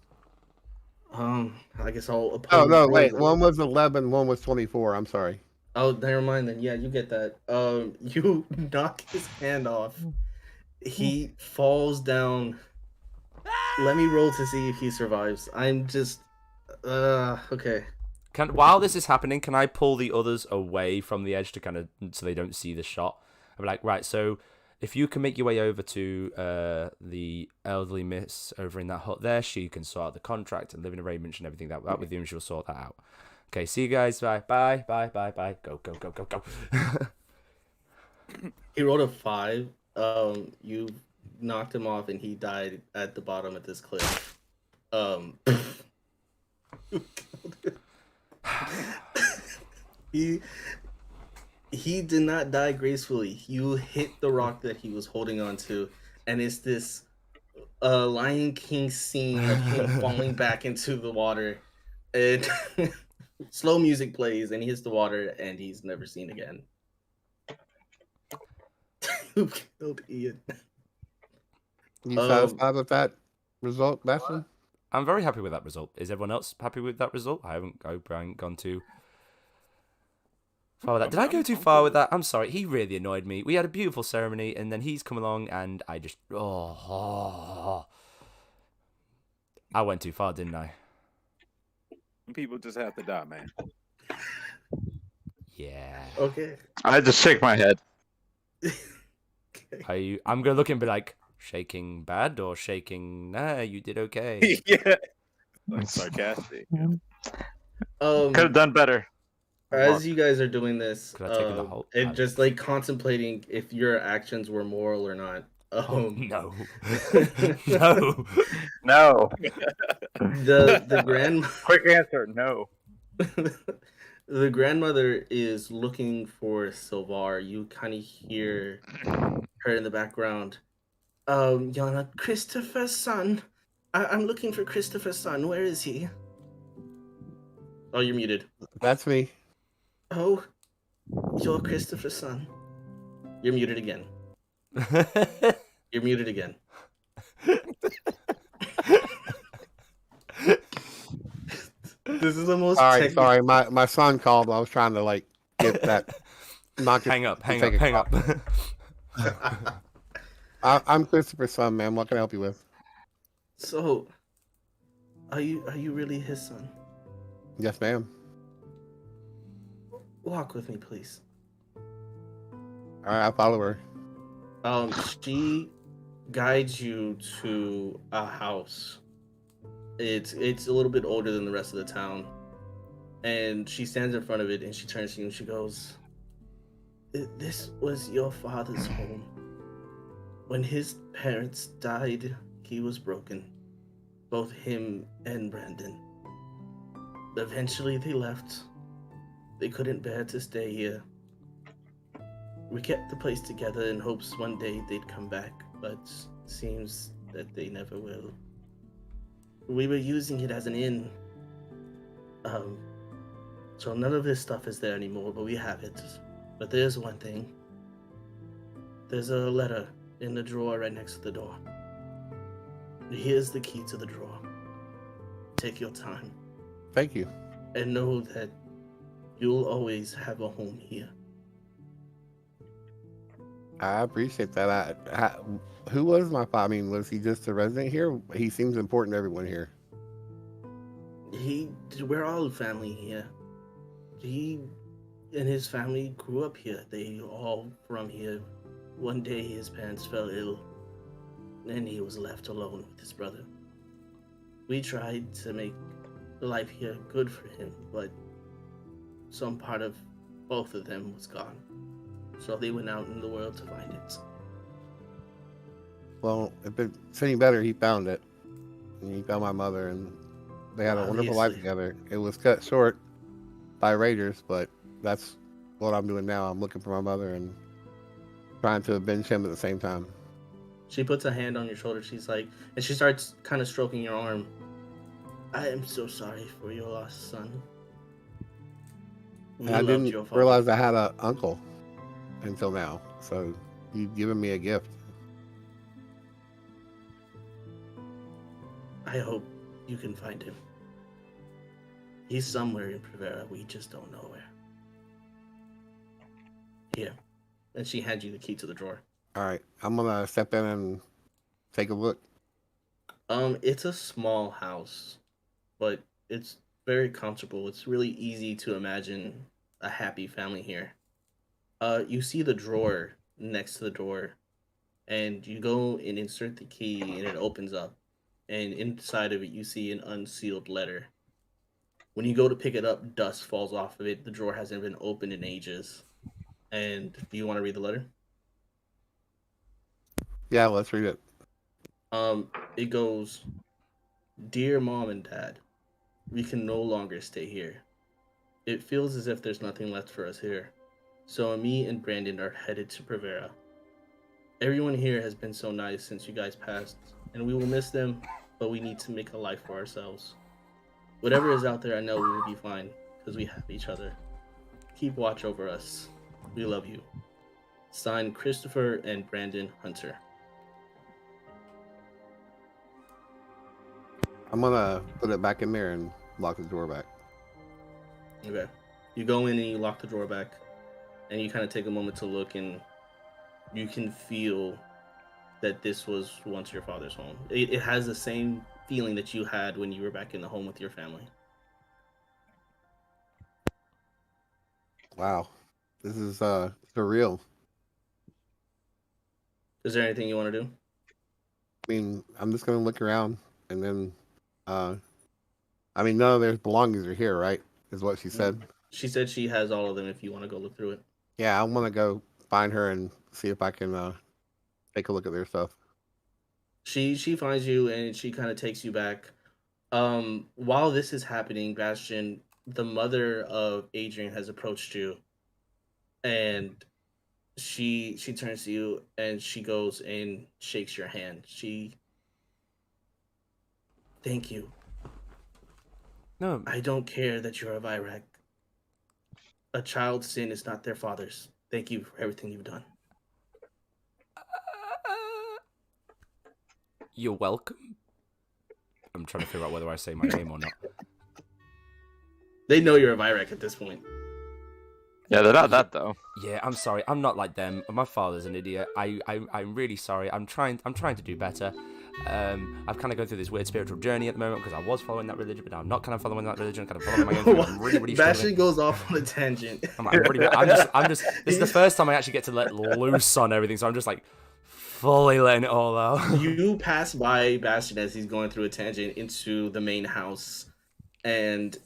I guess I'll. Oh oppose no, roll. wait. One was 11, one was 24. I'm sorry. Oh, never mind then. Yeah, you get that. You knock his hand off. He falls down. Let me roll to see if he survives. I'm just. Okay. While this is happening, can I pull the others away from the edge to so they don't see the shot? I'm like, right. So if you can make your way over to the elderly miss over in that hut there, she can sort out the contract and living arrangements and everything that with you, and she'll sort that out. Okay, see you guys. Bye. Bye. Go. He rolled a 5. You knocked him off, and he died at the bottom of this cliff. He did not die gracefully. You hit the rock that he was holding on to, and it's this Lion King scene of him falling back into the water. And slow music plays, and he hits the water, and he's never seen again. Who killed Ian? You satisfied with that result, Bastion? I'm very happy with that result. Is everyone else happy with that result? I haven't gone too far with that. Did I go too far with that? I'm sorry. He really annoyed me. We had a beautiful ceremony, and then he's come along, and I just I went too far, didn't I? People just have to die, man. Yeah. Okay. I just shake my head. I'm gonna look and be like, shaking bad or shaking? Nah, you did okay. Yeah. Like sarcastic. Could have done better. As you guys are doing this, Could I take the whole- and just contemplating if your actions were moral or not. No. No. No. The grand Quick answer. No. the grandmother is looking for Silvar. You kind of hear her in the background. Yana, Christopher's son. I'm looking for Christopher's son. Where is he? Oh, you're muted. That's me. Oh, you're Christopher's son. You're muted again. You're muted again. This is the most. All right, sorry. My son called. I was trying to get that. Hang up. I'm Christopher's son, man. What can I help you with? So, are you really his son? Yes, ma'am. Walk with me, please. All right, I'll follow her. She guides you to a house. It's a little bit older than the rest of the town, and she stands in front of it and she turns to you and she goes, "This was your father's home. When his parents died, he was broken, both him and Brandon. Eventually, they left. They couldn't bear to stay here. We kept the place together in hopes one day they'd come back, but seems that they never will. We were using it as an inn. So none of this stuff is there anymore, but we have it. But there's one thing. There's a letter in the drawer right next to the door. Here's the key to the drawer. Take your time Thank you. and know that you'll always have a home here." I appreciate that. Who was my father? I mean, was he just a resident here? He seems important to everyone here. We're all family here. He and his family grew up here. They all from here. One day his parents fell ill, and he was left alone with his brother. We tried to make life here good for him, but some part of both of them was gone. So they went out in the world to find it. Well, if it's any better, he found it. And he found my mother, and they had a wonderful life Obviously. together. It was cut short by raiders, but that's what I'm doing now. I'm looking for my mother and trying to avenge him at the same time. She puts a hand on your shoulder. She's like, and she starts kind of stroking your arm. I am so sorry for your lost son. We And I loved your didn't father. realize I had an uncle until now. So you've given me a gift. I hope you can find him. He's somewhere in Privera. We just don't know where. Here. And she hands you the key to the drawer. All right, I'm gonna step in and take a look. It's a small house, but it's very comfortable. It's really easy to imagine a happy family here. You see the drawer next to the door, and you go and insert the key, and it opens up. And inside of it, you see an unsealed letter. When you go to pick it up, dust falls off of it. The drawer hasn't been opened in ages. And do you want to read the letter? Yeah, let's read it. It goes, Dear Mom and Dad, we can no longer stay here. It feels as if there's nothing left for us here. So me and Brandon are headed to Privera. Everyone here has been so nice since you guys passed, and we will miss them, but we need to make a life for ourselves. Whatever is out there, I know we will be fine, because we have each other. Keep watch over us. We love you. Signed, Christopher and Brandon Hunter. I'm gonna put it back in there and lock the door back. Okay. You go in and you lock the drawer back, and you kind of take a moment to look, and you can feel that this was once your father's home. It has the same feeling that you had when you were back in the home with your family. Wow, this is surreal. Is there anything you want to do? I mean, I'm just gonna look around and then, I mean, none of their belongings are here, right? Is what she said. She said she has all of them if you want to go look through it. Yeah, I want to go find her and see if I can take a look at their stuff. She finds you and she kind of takes you back. While this is happening, Bastion, the mother of Adrian has approached you, and she turns to you and she goes and shakes your hand. Thank you. No, I don't care that you're a Virak. A child's sin is not their father's. Thank you for everything you've done. you're welcome. I'm trying to figure out whether I say my name or not. They know you're a Virak at this point. Yeah, they're not that though. Yeah, I'm sorry. I'm not like them. My father's an idiot. I'm really sorry. I'm trying to do better. I've kind of gone through this weird spiritual journey at the moment because I was following that religion, but now I'm not kind of following that religion. Kind of following my own thing. I'm really Bastion struggling. goes off on a tangent. I'm just. This is the first time I actually get to let loose on everything, so I'm just like fully letting it all out. You pass by Bastion as he's going through a tangent into the main house, and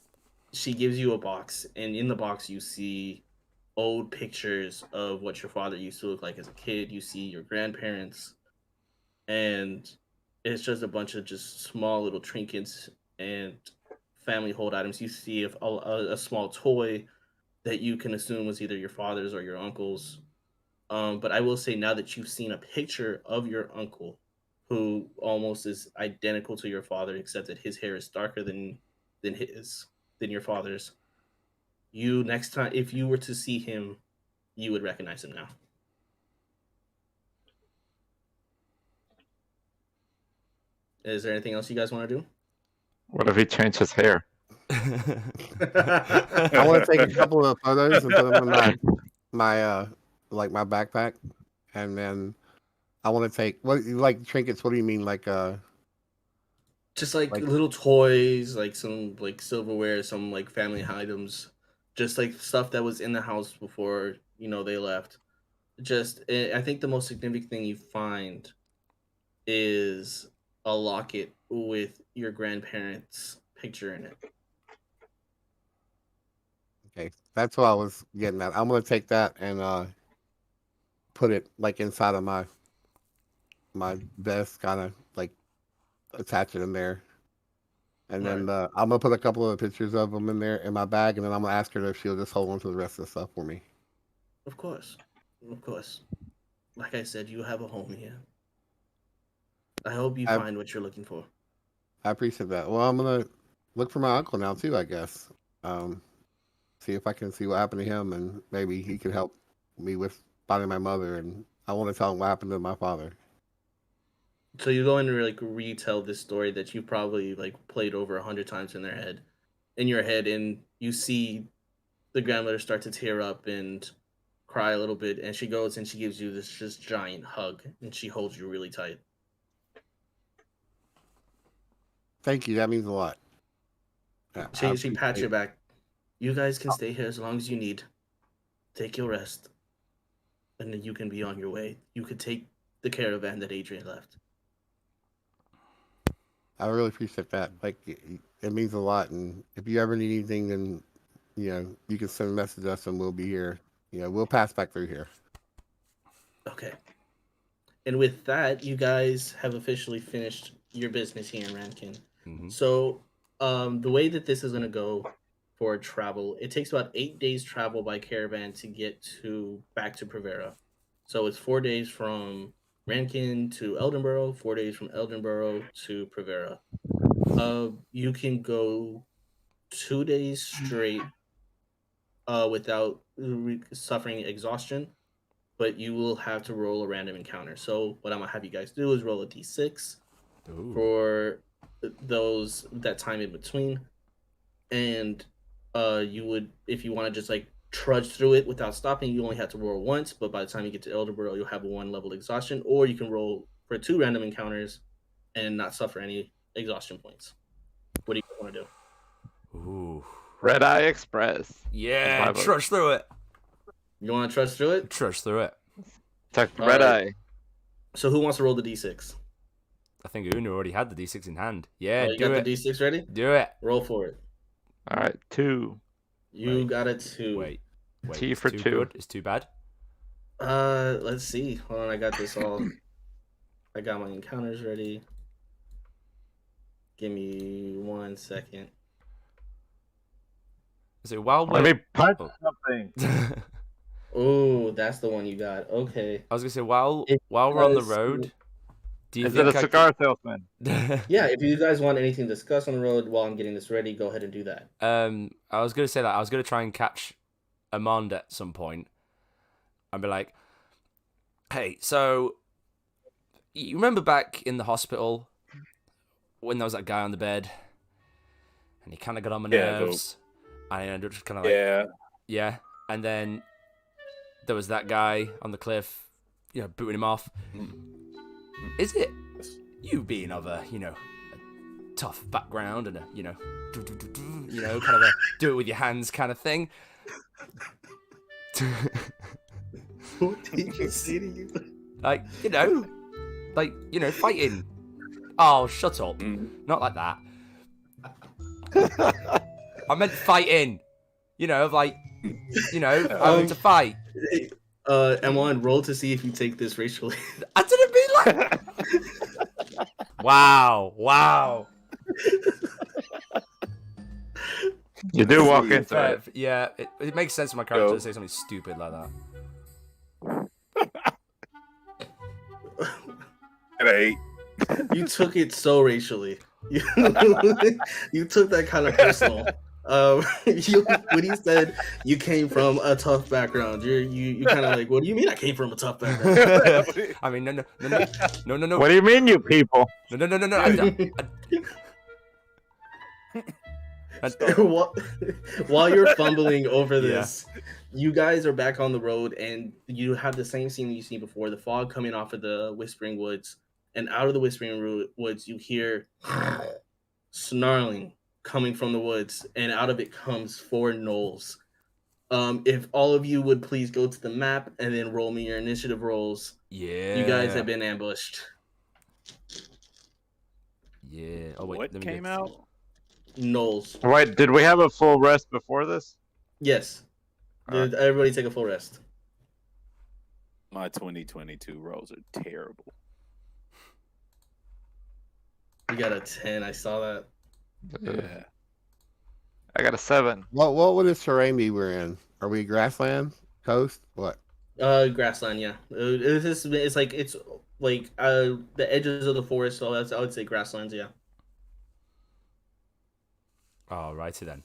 she gives you a box, and in the box you see old pictures of what your father used to look like as a kid. You see your grandparents, and it's just a bunch of just small little trinkets and family hold items. You see a small toy that you can assume was either your father's or your uncle's. But I will say, now that you've seen a picture of your uncle, who almost is identical to your father, except that his hair is darker than your father's. You, next time, if you were to see him, you would recognize him now. Is there anything else you guys want to do? What if he changed his hair? I want to take a couple of photos and put them in my like my backpack, and then I want to take what you like trinkets. What do you mean, like Just like Like- little toys, like some like silverware, some like family items, just like stuff that was in the house before they left. I think the most significant thing you find is a locket with your grandparents' picture in it. Okay, that's what I was getting at. I'm gonna take that and put it like inside of my vest, kind of like attach it in there, and then I'm gonna put a couple of pictures of them in there in my bag, and then I'm gonna ask her if she'll just hold on to the rest of the stuff for me. Of course, of course. Like I said, you have a home here. I hope you I- find what you're looking for. I appreciate that. Well, I'm gonna look for my uncle now too, I guess. See if I can see what happened to him, and maybe he can help me with finding my mother. And I want to tell him what happened to my father. So you go in and like retell this story that you probably like played over 100 times in your head, and you see the grandmother start to tear up and cry a little bit, and she goes and she gives you this just giant hug, and she holds you really tight. Thank you. That means a lot. She pats your back. You guys can stay here as long as you need. Take your rest, and then you can be on your way. You could take the caravan that Adrian left. I really appreciate that. Like, it means a lot. And if you ever need anything, then you can send a message to us, and we'll be here. We'll pass back through here. Okay. And with that, you guys have officially finished your business here in Rankin. Mhm. So, the way that this is going to go for travel, it takes about 8 days travel by caravan to get back to Prevera. So it's 4 days from Rankin to Eldenboro, 4 days from Eldenboro to Prevera. You can go 2 days straight without suffering exhaustion, but you will have to roll a random encounter. So what I'm gonna have you guys do is roll a d6 Ooh. for that time in between, and you would, if you want to just like trudge through it without stopping, you only have to roll once. But by the time you get to Elderboro, you'll have a 1 level exhaustion, or you can roll for 2 random encounters and not suffer any exhaustion points. What do you want to do? Ooh. Red Eye Express. Yeah, That's my vote. trudge through it. You want to trudge through it? Trudge through it. Tuck the All Red right. Eye. So who wants to roll the d6? I think Una already had the D6 in hand. Yeah, You do got it. the d6 ready? Do it. Roll for it. All right, 2. You Wait. got a 2. Wait. T it's for too 2. good. It's too bad. Let's see. Hold on, I got this all. I got my encounters ready. Give me 1 second. So while Let we're... me punch Oh. something. Oh, that's the one you got. Okay. I was gonna say while It we're on the does- road, do you Is it think a I cigar salesman? could... Yeah, if you guys want anything to discuss on the road while I'm getting this ready, go ahead and do that. I was gonna say that I was gonna try and catch Amand at some point and be like, "Hey, so you remember back in the hospital when there was that guy on the bed, and he kind of got on my Yeah, nerves, and I ended up just kind of like, yeah, and then there was that guy on the cliff, booting him off. Is it you being of a tough background and a kind of a do it with your hands kind of thing?" What did you say to you? Like fighting. Oh, shut up! Not like that. I meant fighting. Having to fight. M1, roll to see if you take this racially. I didn't mean like. Wow. You do walk into Fair. it. Yeah, it makes sense for my character to say something stupid like that. An 8. You took it so racially. You took that kind of personal. When he said you came from a tough background, you kind of like, what do you mean I came from a tough background? I mean, no. What do you mean, you people? No. While you're fumbling over this, you guys are back on the road, and you have the same scene that you've seen before: the fog coming off of the Whispering Woods, and out of the Whispering Woods, you hear snarling coming from the woods, and out of it comes 4 gnolls. If all of you would please go to the map and then roll me your initiative rolls. Yeah. You guys have been ambushed. Yeah. Oh wait. What let me came get- out? Gnolls. Wait, did we have a full rest before this? Yes. Alright. Everybody take a full rest. My 2022 rolls are terrible. You got a 10. I saw that. Yeah. I got a 7. What would this terrain be we're in? Are we grassland? Coast? What? Grassland. Yeah. It's like the edges of the forest. So I would say grasslands. Yeah. Oh, righty then.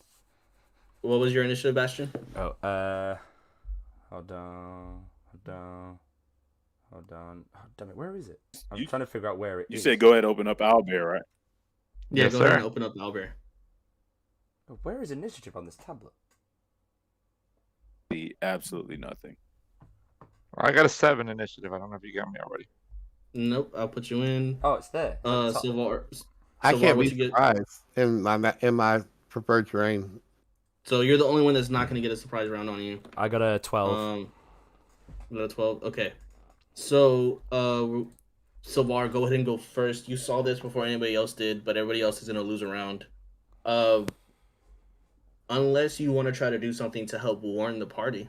What was your initiative, Bastion? Oh, hold on. Oh, damn it, where is it? I'm trying to figure out where it is. You said go ahead, open up Owlbear, right? Yeah, Yes, go ahead sir. and open up Owlbear. Oh, where is initiative on this tablet? The absolutely nothing. I got a 7 initiative. I don't know if you got me already. Nope, I'll put you in. Oh, it's there. Silvar. I Silvar, can't what be you get? surprised in my preferred terrain. So you're the only one that's not going to get a surprise round on you. I got a 12. You got a 12. Okay. So, Silvar, go ahead and go first. You saw this before anybody else did, but everybody else is going to lose a round. Unless you want to try to do something to help warn the party.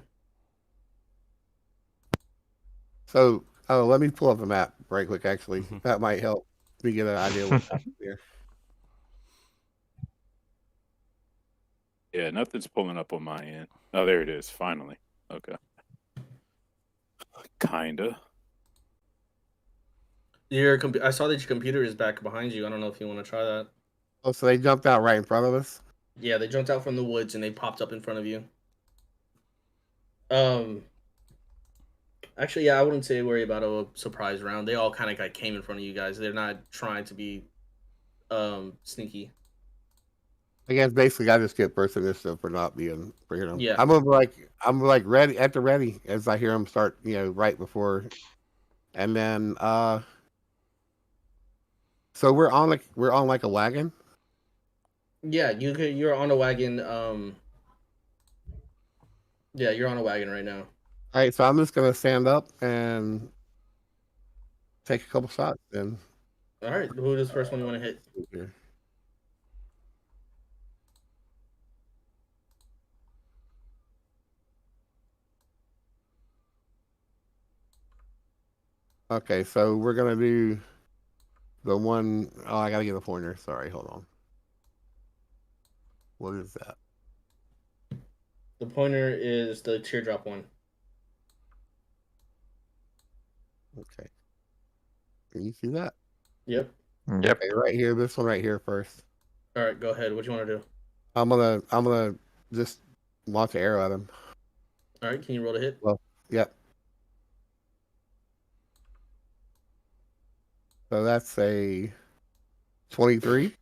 So, let me pull up the map right quick. Actually, that might help me get an idea what's happening here. Yeah, nothing's pulling up on my end. Oh, there it is. Finally. Okay. Kinda. I saw that your computer is back behind you. I don't know if you want to try that. Oh, so they jumped out right in front of us. Yeah, they jumped out from the woods and they popped up in front of you. Actually, yeah, I wouldn't say worry about a surprise round. They all kind of like came in front of you guys. They're not trying to be sneaky. I guess basically I just get first initiative for not being for hearing them. Yeah. I'm like ready at the ready as I hear them start. Right before, and then so we're on like a wagon. Yeah, you're on a wagon. Yeah, you're on a wagon right now. All right, so I'm just gonna stand up and take a couple shots. Then All right, who is the first one you want to hit? here. Okay, so we're gonna do the one oh I gotta get a pointer. Sorry, hold on. What is that? The pointer is the teardrop one. Okay. Can you see that? Yep. Yep. Okay, right here. This one right here first. All right, go ahead. What do you want to do? I'm gonna just launch an arrow at him. All right, can you roll to hit? Yep. So that's a 23.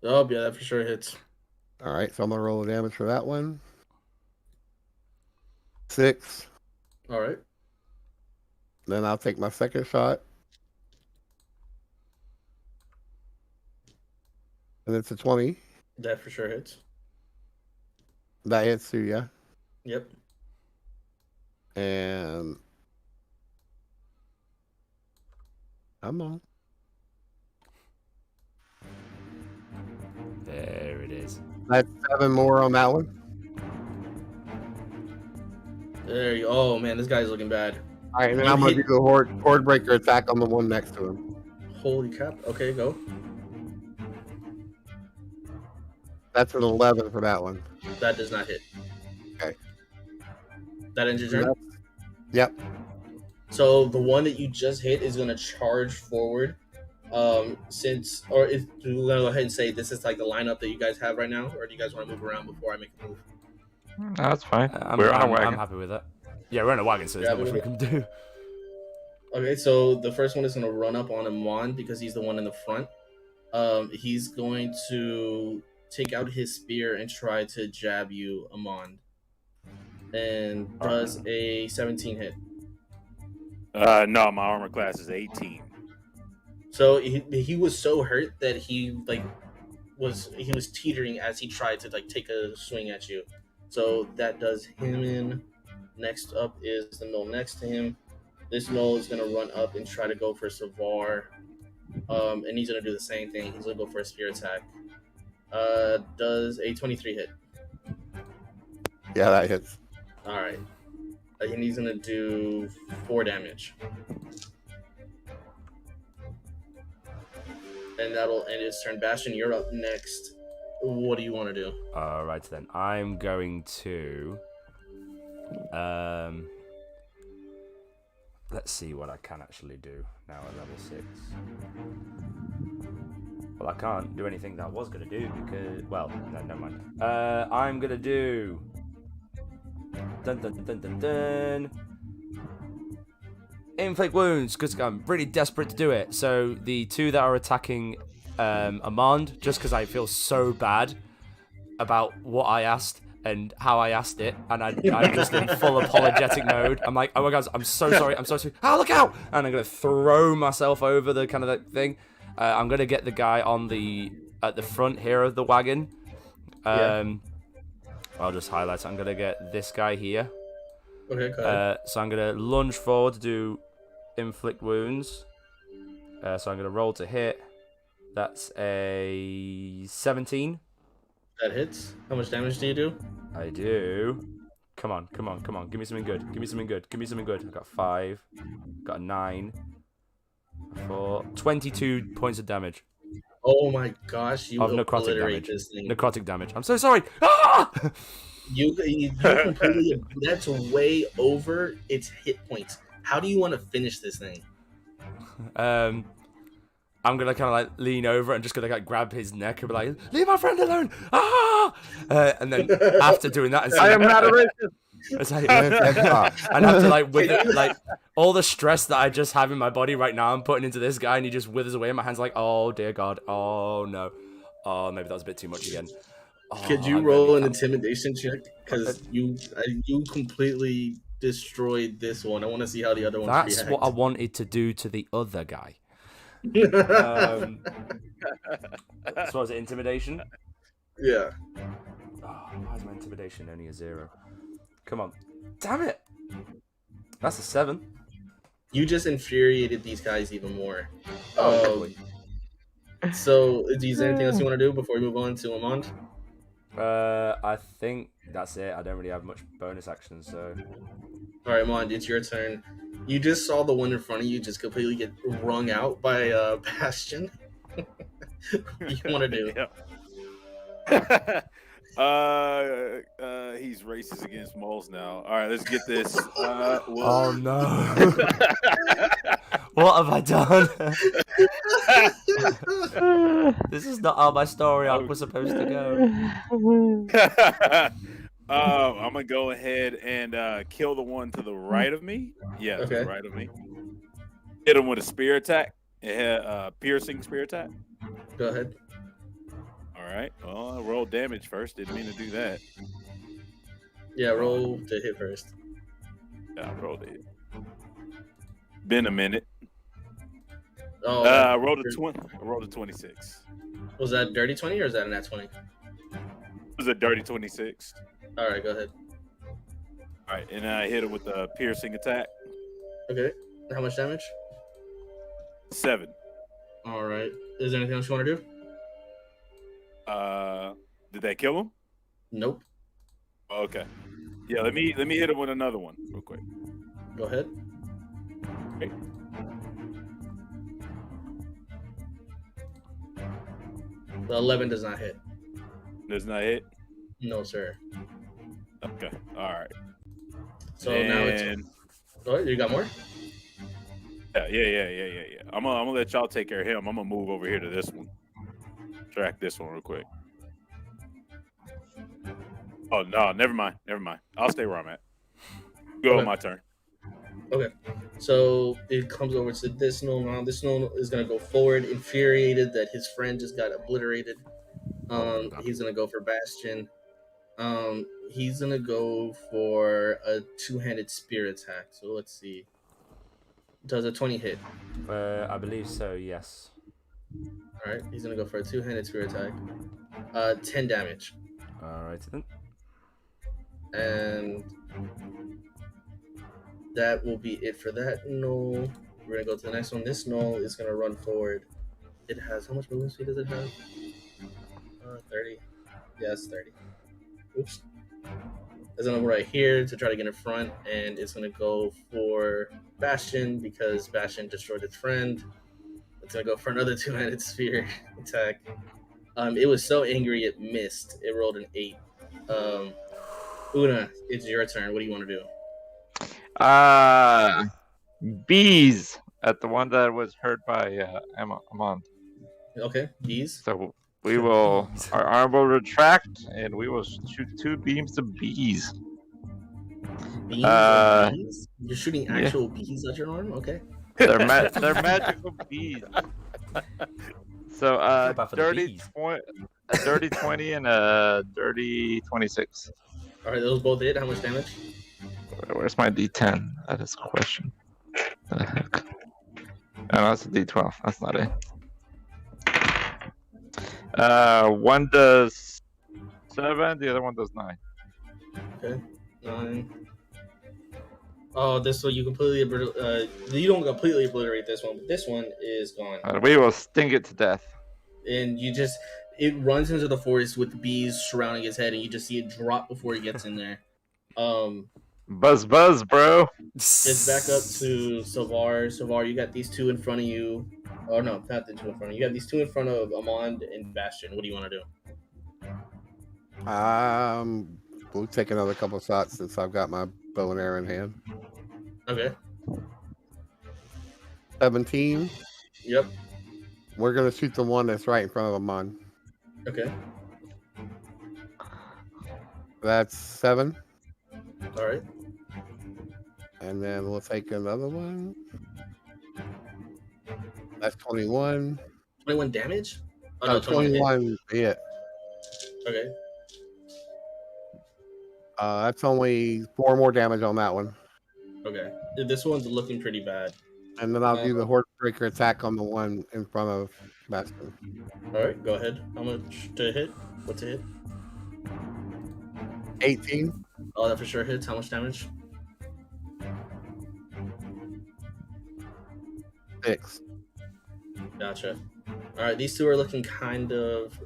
Oh, yeah, that for sure hits. All right, so I'm gonna roll the damage for that one. 6. All right. Then I'll take my second shot. And it's a 20. That for sure hits. That hits too, yeah. Yep. And come on. There it is. That's 7 more on that one. There you. Oh man, this guy's looking bad. All right, and then You I'm gonna hit- do a horde breaker attack on the one next to him. Holy crap. Okay, go. That's an 11 for that one. That does not hit. Okay. That ends your turn. Yep. So the one that you just hit is gonna charge forward. If we're gonna go ahead and say this is like the lineup that you guys have right now, or do you guys want to move around before I make a move? No, that's fine. I'm, We're on a I'm, wagon. I'm happy with that. Yeah, we're on a wagon, so there's Yeah, not much we can do. Okay, so the first one is gonna run up on Amon because he's the one in the front. He's going to take out his spear and try to jab you, Amon. And does a 17 hit. No, my armor class is 18. So he was so hurt that he like was teetering as he tried to like take a swing at you. So that does him in. Next up is the mill next to him. This mill is gonna run up and try to go for Savar. And he's gonna do the same thing. He's gonna go for a spear attack. Does a 23 hit? Yeah, that hits. All right. And he's gonna do 4 damage. And that'll end his turn. Bastion, you're up next. What do you want to do? All right then. I'm going to. Let's see what I can actually do now at level 6. Well, I can't do anything that I was gonna do because. Well, no, never mind. I'm gonna do. Dun dun dun dun dun. Inflict wounds, because I'm really desperate to do it. So the 2 that are attacking Amand, just because I feel so bad about what I asked and how I asked it, and I'm just in full apologetic mode. I'm like, oh my god, I'm so sorry, I'm so sorry. Oh, look out! And I'm gonna throw myself over the kind of the thing. I'm gonna get the guy at the front here of the wagon. I'll just highlight it. I'm gonna get this guy here. Okay, go ahead. So I'm gonna lunge forward to do inflict wounds. So I'm gonna roll to hit. That's a 17. That hits. How much damage do you do? I do. Come on. Give me something good. Give me something good. I got 5. Got a 9. 4. 22 points of damage. Oh my gosh, you Of necrotic obliterate damage. this thing. Necrotic damage. I'm so sorry. Ah! You completely. That's way over its hit points. How do you want to finish this thing? I'm gonna kind of like lean over and just gonna like grab his neck and be like, "Leave my friend alone!" Ah! And then after doing that, I am not a racist. it's like, and after like with it, like all the stress that I just have in my body right now, I'm putting into this guy, and he just withers away. And my hands like, "Oh dear God! Oh no! Oh, maybe that was a bit too much again." Oh, Could you I'm roll really an can't- intimidation check? Because you completely destroyed this one. I want to see how the other ones That's react. what I wanted to do to the other guy. So was it intimidation? Yeah. Oh, why is my intimidation only a 0? Come on. Damn it! That's a 7. You just infuriated these guys even more. Oh, lovely. So, is there anything else you want to do before we move on to Amand? I think that's it. I don't really have much bonus actions, so. All right, Amand, it's your turn. You just saw the one in front of you just completely get wrung out by Bastion. What you want to do? He's racist against moles now. All right, let's get this. Oh no! What have I done? This is not how my story arc was supposed to go. I'm gonna go ahead and kill the one to the right of me. Yeah, to Okay. the right of me. Hit him with a spear attack. Piercing spear attack. Go ahead. All right. Well, I rolled damage first. Didn't mean to do that. Yeah, roll to hit first. Yeah, I rolled it. Been a minute. Oh, I rolled a 20. I rolled a 26. was that dirty 20 or is that an at 20? It was a dirty 26. All right, go ahead. All right, and I hit him with a piercing attack. Okay. How much damage? 7. All right. Is there anything else you want to do? Did that kill him? Nope. Okay. Yeah, let me hit him with another one real quick. Go ahead. Okay. The 11 does not hit. Does not hit. No, sir. Okay. All right. So now it's. Oh, you got more? Yeah. I'm gonna let y'all take care of him. I'm gonna move over here to this one. Track this one real quick. Oh no, never mind. I'll stay where I'm at. Go Okay. on my turn. Okay. So it comes over to this gnome now. This gnome is gonna go forward, infuriated that his friend just got obliterated. He's gonna go for Bastion. He's gonna go for a two-handed spear attack. So let's see. Does a 20 hit? I believe so. Yes. All right, he's gonna go for a two-handed spear attack. 10 damage, All right then. and that will be it for that null. We're gonna go to the next one. This null is gonna run forward. It has how much movement speed does it have? 30. Yes, 30. Oops. There's another right here to try to get in front, and it's gonna go for Bastion because Bastion destroyed its friend. It's gonna go for another two-handed spear attack. It was so angry it missed. It rolled an 8. Una, it's your turn. What do you want to do? Bees at the one that was hurt by Amon. Okay, bees. So we will, our arm will retract, and we will shoot 2 beams of bees. Bees and bees? You're shooting actual bees at your arm? Okay. They're magical bees. So bad for the dirty bees. a dirty 20 and a dirty 26. All right, those both hit. How much damage? Where's my D10? That is a question. What the heck? Oh, that's a D12. That's not it. One does 7, the other one does 9. Okay, 9. Oh, this one you completely you don't completely obliterate this one, but this one is gone. We will sting it to death. And it runs into the forest with bees surrounding its head, and you just see it drop before it gets in there. Buzz, bro. It's back up to Savar. Savar, you got these two in front of you. Oh no, not the two in front of you. You got these two in front of Amand and Bastion. What do you want to do? We'll take another couple shots since I've got my bow and arrow in hand. Okay. 17. Yep. We're gonna shoot the one that's right in front of Amon. Okay. That's 7. All right. And then we'll take another one. That's 21. 21 damage? Oh, No, 21 hit. Okay. That's only 4 more damage on that one. Okay. This one's looking pretty bad. And then I'll do the Horse-breaker attack on the one in front of Bastion. All right, go ahead. How much to hit? What to hit? 18. Oh, that for sure hits. How much damage? 6. Gotcha. All right, these two are looking kind of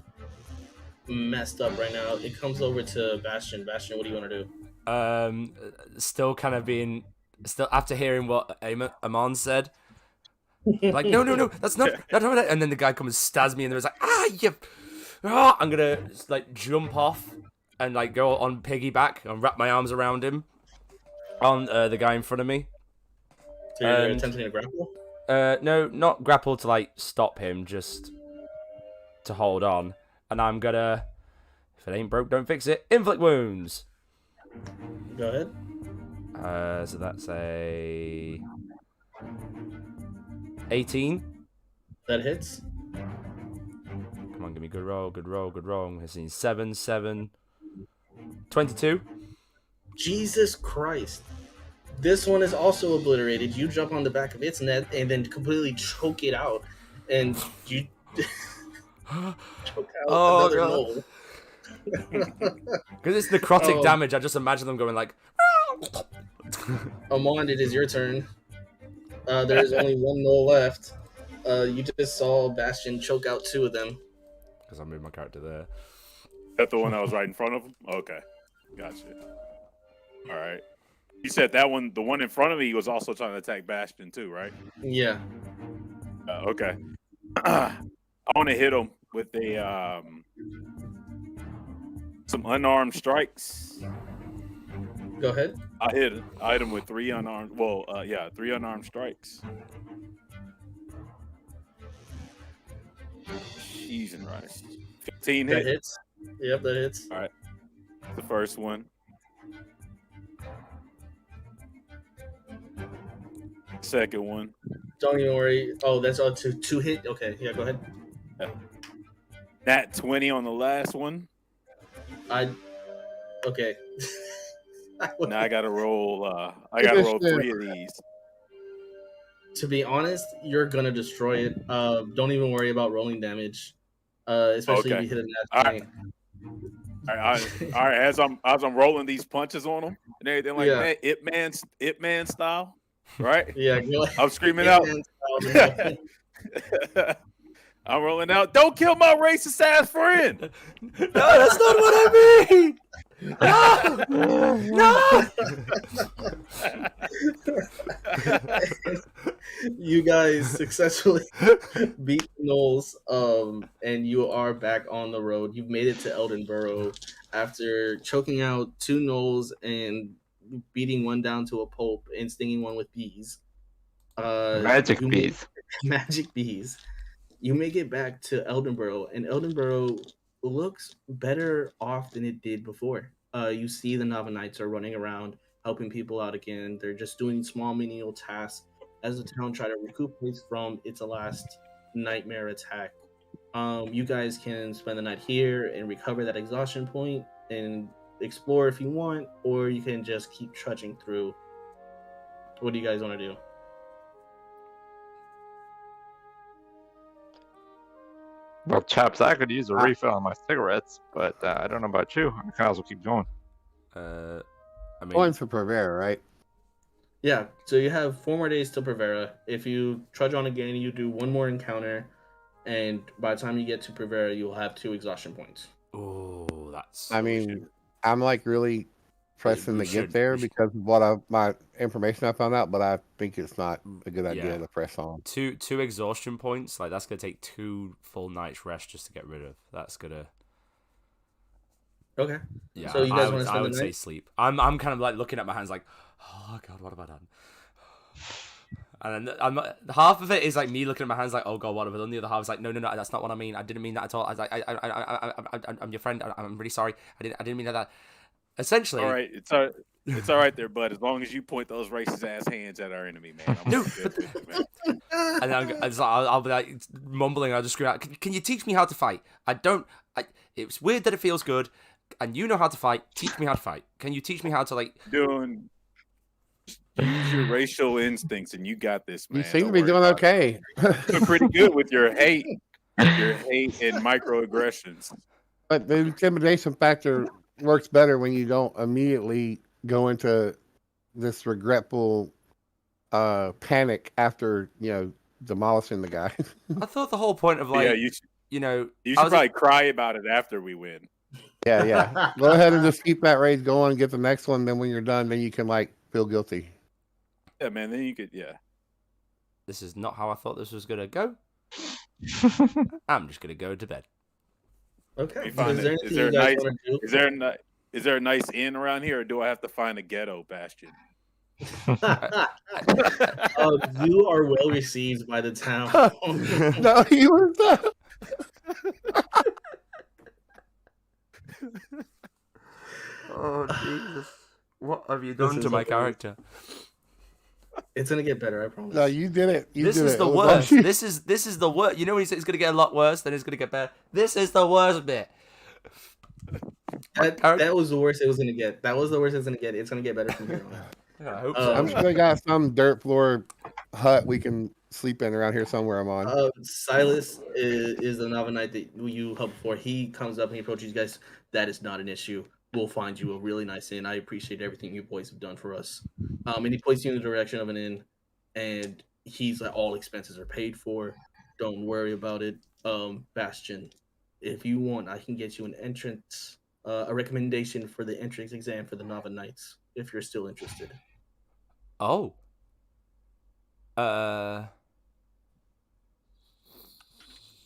messed up right now. It comes over to Bastion. Bastion, what do you want to do? Still kind of being, still after hearing what Amon said, like, no, that's not. And then the guy comes and stabs me, and there's like, I'm gonna like jump off and like go on piggyback and wrap my arms around him, on the guy in front of me. So you're attempting to grapple? No, not grapple to like stop him, just to hold on. And I'm gonna, if it ain't broke, don't fix it. Inflict wounds. Go ahead. So that's a 18. That hits. Come on, give me good roll. I'm missing 7, 22. Jesus Christ. This one is also obliterated. You jump on the back of its neck and then completely choke it out. And you choke out another mole. Because it's necrotic damage, I just imagine them going like... Amon, it is your turn. There is only one mole left. You just saw Bastion choke out 2 of them. Because I moved my character there. That the one that was right in front of him? Okay. Gotcha. All right. You said that one, the one in front of me was also trying to attack Bastion too, right? Yeah. Okay. I want to hit him with a some unarmed strikes. Go ahead. I hit him with 3 unarmed. Well, 3 unarmed strikes. Cheese and rice. 15 That hit. hits. Yep, that hits. All right. The first one. Second one. Don't even worry. Oh, that's all two hit. Okay, yeah, go ahead. Nat 20 on the last one. Okay. Now I gotta roll. I gotta roll 3 of these. To be honest, you're gonna destroy it. Don't even worry about rolling damage. Especially if Okay. you hit a All nat right. 20. All right. As I'm rolling these punches on them and everything like Yeah. that, Ip Man style, right? Yeah, go I'm screaming Ip out. Man style, man. I'm rolling out. Don't kill my racist ass friend. No, that's not what I mean. No. You guys successfully beat Knowles, and you are back on the road. You've made it to Eldenborough after choking out 2 Knowles and beating one down to a pulp and stinging one with bees. Magic you bees. Magic bees. You make it back to Eldenborough, and Eldenborough looks better off than it did before. You see the Nava Knights are running around helping people out again. They're just doing small menial tasks as the town try to recuperate from its last nightmare attack. You guys can spend the night here and recover that exhaustion point and explore if you want, or you can just keep trudging through. What do you guys want to do? Well, chaps, I could use a refill on my cigarettes, but I don't know about you. I can also keep going. I mean, Going for Provera, right? Yeah, so you have 4 more days till Provera. If you trudge on again, you do 1 more encounter, and by the time you get to Provera, you'll have 2 exhaustion points. oh, that's. I mean, I'm like really pressing we to should- get there we should- because of my information I found out, but I think it's not a good idea Yeah. to press on. two exhaustion points. Like that's gonna take 2 full nights rest just to get rid of. That's gonna. Okay. Yeah. So you guys I wanna would, spend I the would say night? sleep. I'm kind of like looking at my hands like, oh god, what have I done? And then half of it is like me looking at my hands like, oh god, what have I done? The other half is like, no, that's not what I mean. I didn't mean that at all. I was like, I'm your friend. I'm really sorry. I didn't mean that. Essentially, All right. It's all right there, bud. As long as you point those racist ass hands at our enemy, man. I'm No, good with you, man. and then I'll be like mumbling. I'll just scream out, "Can you teach me how to fight? It's weird that it feels good, and you know how to fight. Teach me how to fight. Can you teach me how to like?" Doing use your racial instincts, and you got this, man. You seem to Don't be worry doing about it. okay. Doing pretty good with your hate and microaggressions. But the intimidation factor works better when you don't immediately go into this regretful panic after demolishing the guy. I thought the whole point of like, Yeah, you you I should was- probably cry about it after we win. yeah. Go ahead and just keep that rage going, get the next one. Then when you're done, then you can like feel guilty. Yeah, man. Then you could, yeah. this is not how I thought this was gonna go. I'm just gonna go to bed. Okay. You So find is there it- anything you guys want to do? Is there a nice inn around here, or do I have to find a ghetto bastion? You are well received by the town. No, he was. Oh Jesus! What have you This done is to my okay. character? It's gonna get better, I promise. No, you did it. This did is it. the It was worst. on you. This is the worst. You know when he said it's gonna get a lot worse, then it's gonna get better. This is the worst bit. That was the worst it was gonna get. That was the worst it's gonna get. It's gonna get better from here on out. I hope I'm so. sure they got some dirt floor hut we can sleep in around here somewhere. I'm on. Silas is the Nava Knight that you helped before. He comes up and he approaches you guys. That is not an issue. We'll find you a really nice inn. I appreciate everything you boys have done for us. And he points you in the direction of an inn, and he's like, all expenses are paid for. Don't worry about it. Bastion, if you want, I can get you an entrance, a recommendation for the entrance exam for the Nava Knights, if you're still interested. Oh.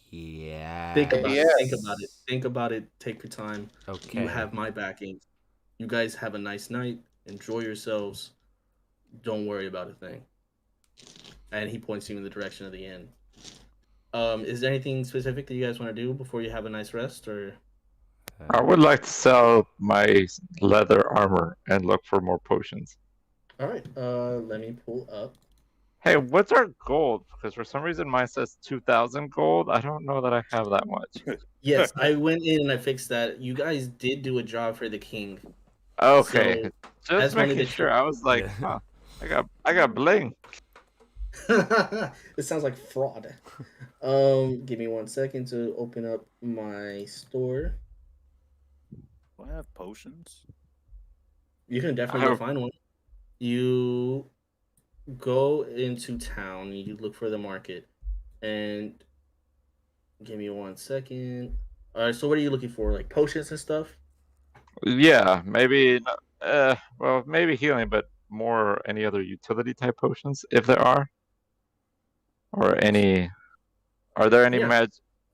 Yeah. Think about Yes. it. Think about it. Think about it. Take your time. Okay. You have my backing. You guys have a nice night. Enjoy yourselves. Don't worry about a thing. And he points you in the direction of the inn. Is there anything specific that you guys want to do before you have a nice rest, or? I would like to sell my leather armor and look for more potions. All right. Let me pull up. Hey, what's our gold? Because for some reason mine says 2,000 gold. I don't know that I have that much. Yes, I went in and I fixed that. You guys did do a job for the king. Okay, So, as just money making that sure. you- I was like, Yeah. huh, I got bling. It sounds like fraud. Give me 1 second to open up my store. Do I have potions? You can I definitely go have find one. You go into town, you look for the market, and give me 1 second. All right, so what are you looking for? Like potions and stuff? yeah, maybe well, maybe healing, but more any other utility type potions if there are, or any. Are there any Yeah,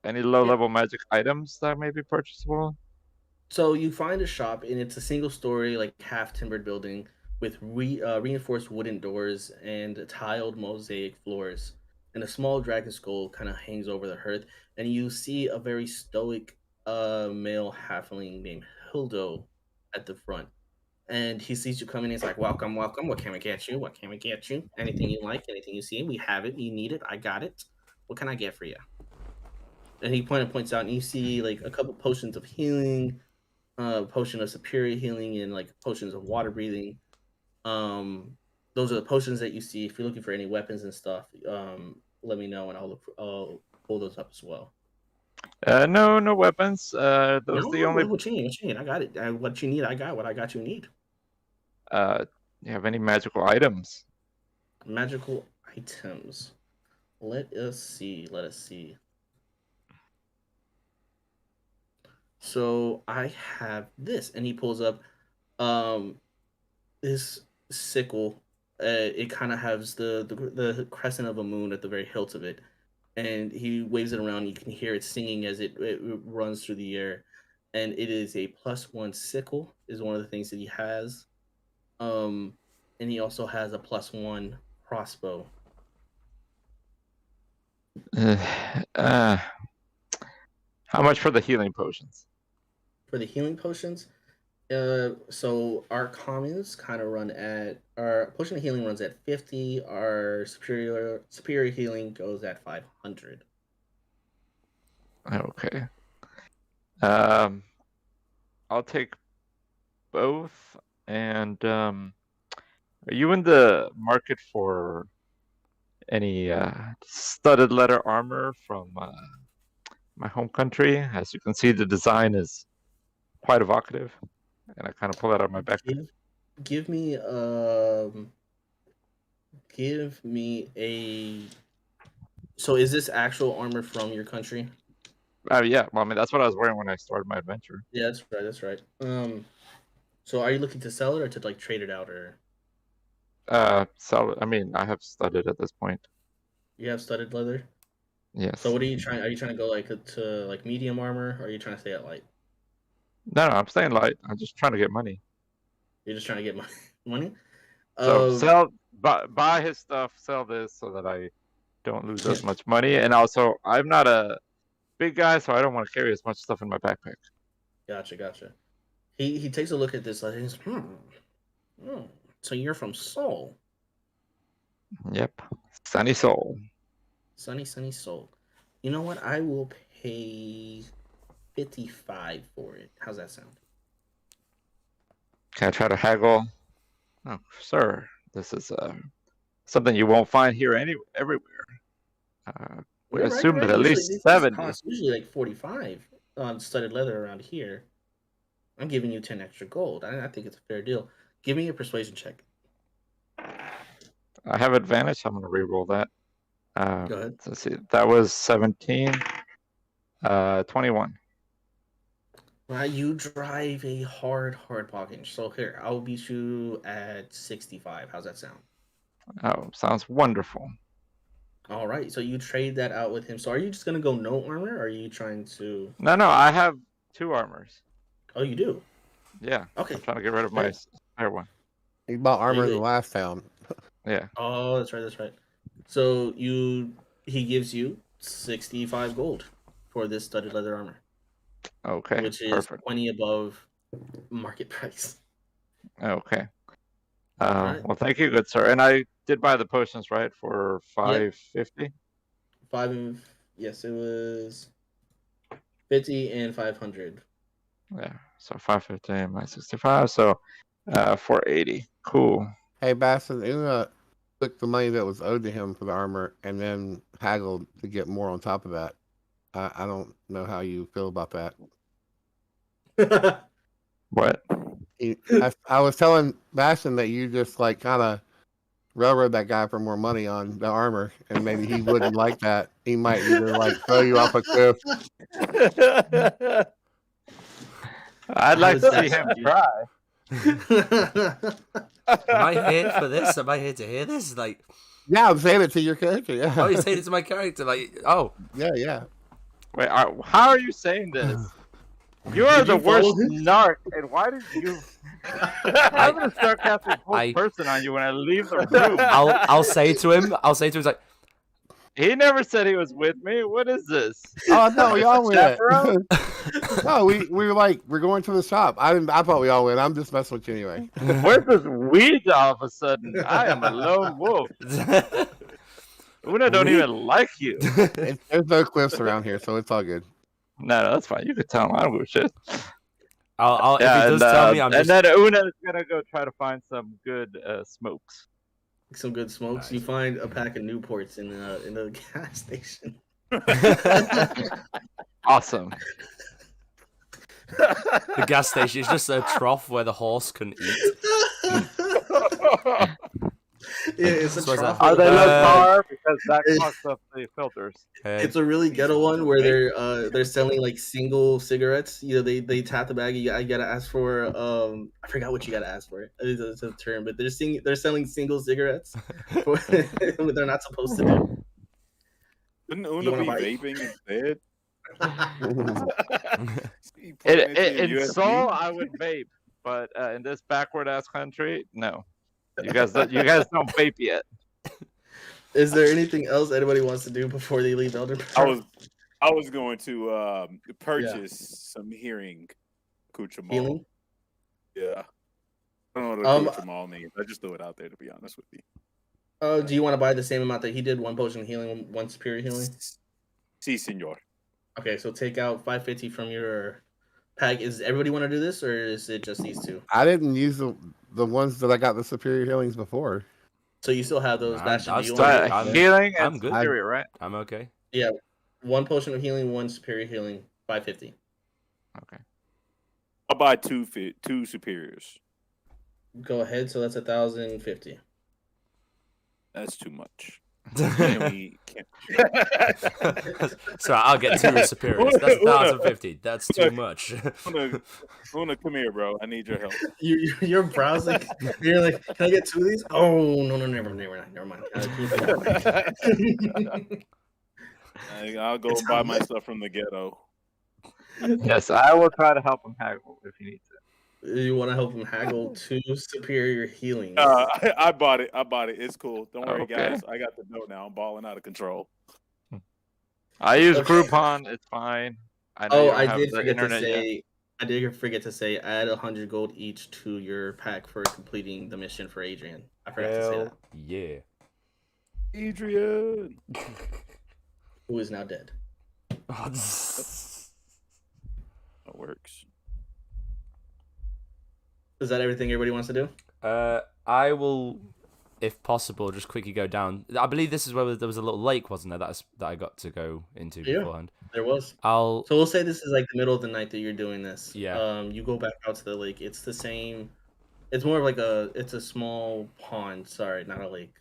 any low yeah. level magic items that may be purchasable? So you find a shop, and it's a single story, like half timbered building with reinforced wooden doors and tiled mosaic floors. And a small dragon skull kind of hangs over the hearth. And you see a very stoic male halfling named Hildo at the front. And he sees you coming. He's like, "Welcome, welcome. What can we get you? What can we get you? Anything you like, anything you see, we have it. You need it, I got it. What can I get for you?" And he points out, and you see like a couple potions of healing, potion of superior healing, and like potions of water breathing. Um, those are the potions that you see. If you're looking for any weapons and stuff, let me know, and I'll pull those up as well. No, no weapons. No, Those the only. what you need? What you need? I got it. What you need? I got what I got. You need You have any magical items? magical items. Let us see. Let us see. So I have this, and he pulls up um this sickle. It kind of has the crescent of a moon at the very hilt of it, and he waves it around. You can hear it singing as it runs through the air, and it is a +1 sickle. Is one of the things that he has. Um, and he also has a +1 crossbow. Uh, uh, how much for the healing potions? For the healing potions, so our commons kind of run at our potion of healing runs at 50. Our superior healing goes at 500. Okay. Um, I'll take both. And are you in the market for any studded leather armor from my home country? As you can see, the design is quite evocative, and I kind of pull that out of my backpack. Give me give me a. So is this actual armor from your country? Yeah, well, I mean that's what I was wearing when I started my adventure. Yeah, that's right. That's right. So are you looking to sell it or to like trade it out, or So I mean I have studded at this point. you have studded leather? So Yes. what are you trying? Are you trying to go like to like medium armor, or are you trying to stay at light? No, no, I'm staying light. I'm just trying to get money. You're just trying to get money. So Uh, buy his stuff, sell this so that I don't lose yeah, as much money. And also, I'm not a big guy, so I don't want to carry as much stuff in my backpack. gotcha. He takes a look at this. Like, he's, hmm. So you're from Seoul, Yep. Sunny soul. sunny Seoul. You know what? I will pay 55 for it. How's that sound? Can I try to haggle? Oh, sir, this is something you won't find here everywhere. We You're right. You're assumed right. at Usually least these things 70. cost usually like 45 on studded leather around here. I'm giving you 10 extra gold. I think it's a fair deal. Give me a persuasion check. I have advantage. I'm going to re-roll that. Go ahead. Let's see. That was 17. 21. Right, you drive a hard bargain. So here, I'll beat you at 65. How's that sound? Oh, sounds wonderful. All right. So you trade that out with him. So are you just gonna go no armor? Or are you trying to? No, no, I have 2 armors. Oh, you do. Yeah. Okay. I'm trying to get rid of my spare one. He bought So armor in the you, last town. Yeah. oh, that's right. That's right. So he gives you 65 gold for this studded leather armor, Okay. which is Perfect. 20 above market price. Okay. All right. Well, thank you, good sir. And I did buy the potions, right, for Yep. 550? Yes, it was 50 and 500. Yeah. So 550 minus 65. So 480. Cool. Hey, Bastion, took the money that was owed to him for the armor and then haggled to get more on top of that. I don't know how you feel about that. What? I was telling Bastion that you just like kind of railroad that guy for more money on the armor, and maybe he wouldn't like that. He might either like throw you off a cliff. I'd like to see him try. Am I here for this? Am I here to hear this? Like, Yeah, I'm saying it to your character. Yeah. oh, you're saying it to my character? Like, oh, Yeah. Wait, how are you saying this? You are the worst narc, and why did you? I'm gonna start casting full person on you when I leave the room. I'll say to him. He's like, He never said he was with me. What is this? Oh no, we all went. Chaperone? No, we were like we're going to the shop. I thought we all went. I'm just messing with you anyway. Where's this weed all of a sudden? I am a lone wolf. Una don't even like you. There's no cliffs around here, so it's all good. No, that's fine. You could tell him I don't give a shit. I'll if he does tell me, I'm just. And then Una's gonna go try to find some good smokes. Some good smokes. Nice. You find a pack of Newports in the gas station. Awesome. The gas station is just a trough where the horse can eat. Yeah, it's a So what's trough. that? Are they low Uh, carb? Because that clogs up the filters. It's a really ghetto one where they're selling like single cigarettes. You know, they tap the bag. I gotta ask for I forgot what you gotta ask for. It's a term, but they're selling single cigarettes. For, they're not supposed to do. Couldn't You Una wanna be buy- vaping instead? In Seoul, I would vape, but in this backward ass country, no. You guys don't vape yet. Is there anything else anybody wants to do before they leave Elderberg? I was going to purchase some hearing accoutrement. Healing? Yeah. I don't know what accoutrement means. I just threw it out there to be honest with you. Do you want to buy the same amount that he did? One potion of healing, one superior healing. Si, senor. Okay, so take out 550 from your pack. Is everybody want to do this, or is it just these two? I didn't use the ones that I got the superior healings before. So you still have those. I'm- Bastion, I'm do you still- want I'm- Healing I'm and good. superior, right? I'm okay. one potion of healing, one superior healing, 550. Okay. I'll buy two superiors. Go ahead. So that's 1,050. That's too much. Can't. So I'll get 2 superiors. That's 1,050. That's too much. Una, come here, bro. I need your help. You're browsing. You're like, can I get 2 of these? Oh no, never mind. I'll go It's buy how my much? stuff from the ghetto. Yes, I will try to help him haggle if you need to. You want to help him haggle 2 superior healings? I bought it. It's cool. Don't worry, Okay. guys. I got the dough now. I'm balling out of control. I use Okay. Groupon. It's fine. I know you don't I have did the forget to internet yet. say. I did forget to say add 100 gold each to your pack for completing the mission for Adrian. I forgot to say that. Yeah. Adrian. Who is now dead. That works. Is that everything everybody wants to do? I will, if possible, just quickly go down. I believe this is where there was a little lake, wasn't there? That I got to go into Yeah. beforehand. There was. I'll. So we'll say this is like the middle of the night that you're doing this. Yeah. You go back out to the lake. It's the same. It's more of like it's a small pond. Sorry, not a lake.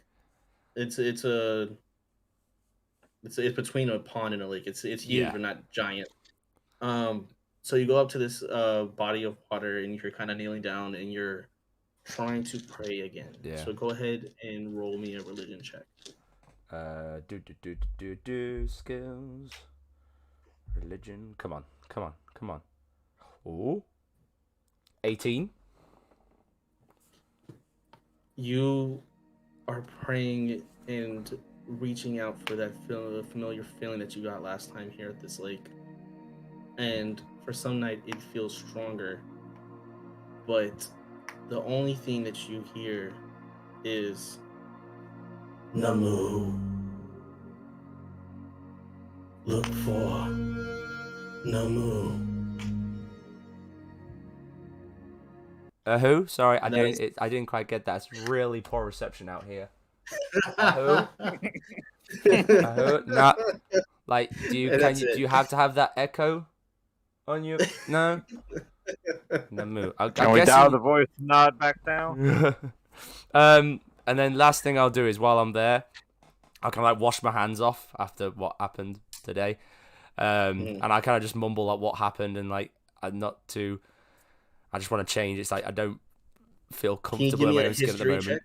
It's between a pond and a lake. It's huge, Yeah. but not giant. So you go up to this body of water and you're kind of kneeling down and you're trying to pray again. Yeah. So go ahead and roll me a religion check. Do skills. Religion. Come on. Ooh. 18. You are praying and reaching out for that familiar feeling that you got last time here at this lake. And for some night, it feels stronger. But the only thing that you hear is Namu. Look for Namu. Who? Sorry, I That is- didn't quite get that. It's really poor reception out here. Aho. Not like do you And that's do you have to have that echo on you? No. Namu. Can we dial the voice nod back down? And then last thing I'll do is while I'm there, I kind of like wash my hands off after what happened today, and I kind of just mumble like what happened and like I'm not too. I just want to change. It's like I don't feel comfortable in my own skin at the moment.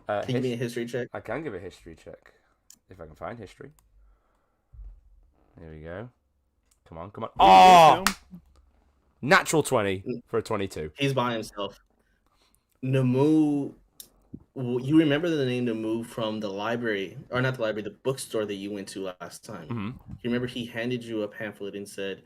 Can you give me a history check? I can give a history check if I can find history. There we go. Come on, come on. Oh, natural 20 for a 22. He's by himself. Namu, you remember the name Namu from the library, or not the library, the bookstore that you went to last time. Mm-hmm. You remember he handed you a pamphlet and said,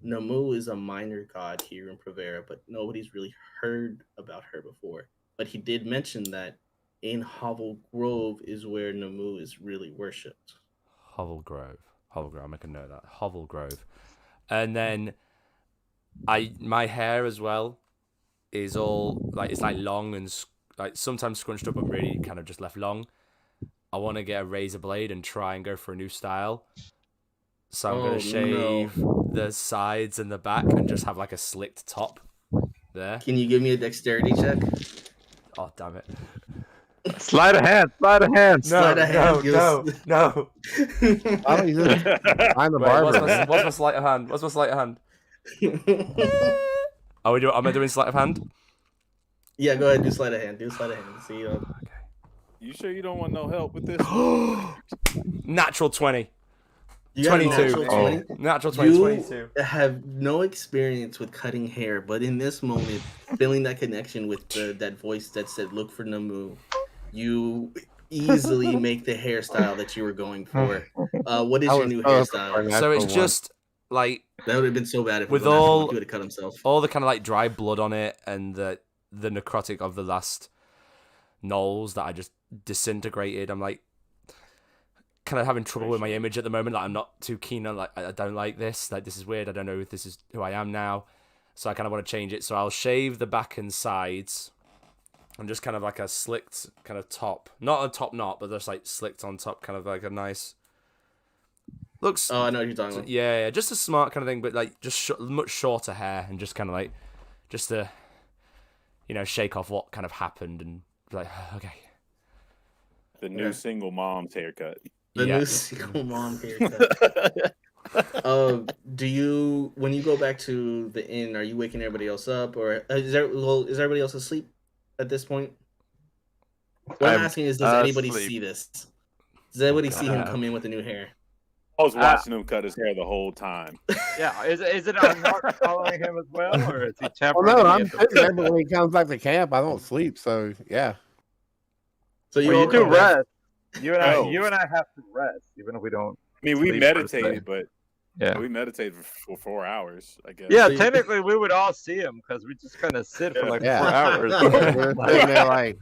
Namu is a minor god here in Provera, but nobody's really heard about her before. But he did mention that in Hovel Grove is where Namu is really worshipped. Hovel Grove. I'll make a note of that. Hovel Grove. And then my hair as well is all like it's like long and like sometimes scrunched up, but really kind of just left long. I want to get a razor blade and try and go for a new style. So I'm gonna shave the sides and the back and just have like a slicked top there. Can you give me a dexterity check? Oh damn it! Sleight of hand. Sleight of hand. No. Why don't you just find the barber? What's my sleight of hand? What's my sleight of hand? Am I doing sleight of hand? Yeah, go ahead. Do sleight of hand. See, Okay. You sure you don't want no help with this? Natural 20. you got a 22. natural 20? Natural 20. You 22. have no experience with cutting hair, but in this moment, feeling that connection with that voice that said, look for Namu, you easily make the hairstyle that you were going for. What is your new hairstyle? So it's just like That would have been so bad if with he would have cut himself. all the kind of like dry blood on it and the necrotic of the last gnolls that I just disintegrated. I'm like kind of having trouble with my image at the moment. Like I'm not too keen on like I don't like this. Like this is weird. I don't know if this is who I am now. So I kind of want to change it. So I'll shave the back and sides and just kind of like a slicked kind of top. Not a top knot, but just like slicked on top, kind of like a nice looks. Oh, I know what you're talking about. Yeah, just a smart kind of thing, but like just much shorter hair and just kind of like just to shake off what kind of happened and be like okay. The new single mom's haircut. The new single mom haircut. Do you, when you go back to the inn, are you waking everybody else up, or is everybody else asleep at this point? What I'm asking is, does anybody see this? Does anybody see him come in with the new hair? I was watching him cut his hair the whole time. Yeah, is it our Mark following him as well, or is he Oh temporarily? no, I'm sitting there, but when he comes back to camp, I don't sleep. So yeah. So you do rest. You and Oh. I have to rest, even if we don't. I mean, we sleep meditated, but Yeah. we meditated for 4 hours, I guess. Yeah, So you- technically we would all see him because we just kind of sit for like Yeah. 4 hours. We're sitting there like,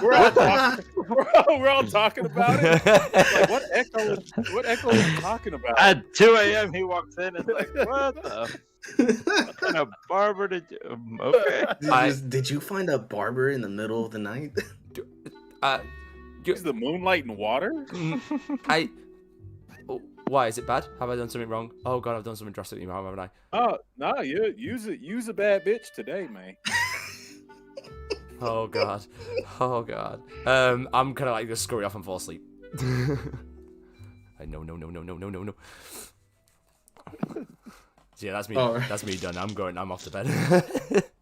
we're all talking about it. Like, what echo is he talking about? At 2 a.m. he walks in and is like, what the what kind of barber did you? Okay. Did you find a barber in the middle of the night? Is the moonlight and water? Why is it bad? Have I done something wrong? Oh god, I've done something drastically wrong, haven't I? Oh no, you use a bad bitch today, man. Oh god. I'm kind of like just scurry off and fall asleep. No. So yeah, that's me. All right. That's me done. I'm off to bed.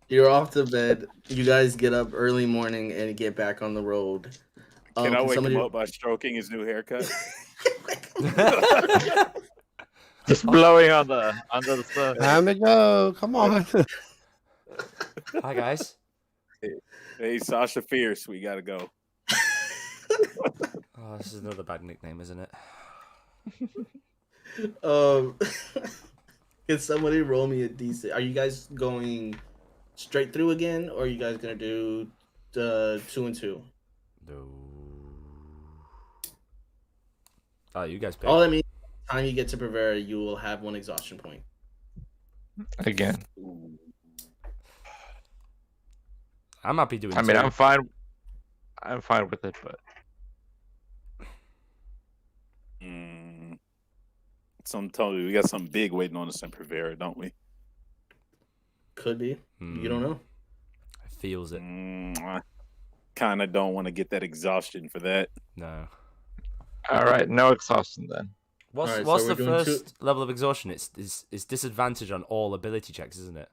You're off to bed. You guys get up early morning and get back on the road. Can I wake him up by stroking his new haircut? Just blowing under the sun. time to go. Come on. Hi guys. Hey, Sasha Fierce, we gotta go. Oh, this is another bad nickname, isn't it? Can somebody roll me a D6? Are you guys going straight through again, or are you guys gonna do 2 and 2? No. Oh, you guys pick. All that means, by the time you get to Provera, you will have 1 exhaustion point. Again. I'm happy doing. I mean, two. I'm fine. I'm fine with it, but we got something big waiting on us in Prevera, don't we? Could be. You don't know. It feels it. I kind of don't want to get that exhaustion for that. No. All right, no exhaustion then. What's Alright, what's so the we're doing first level of exhaustion? It's disadvantage on all ability checks, isn't it?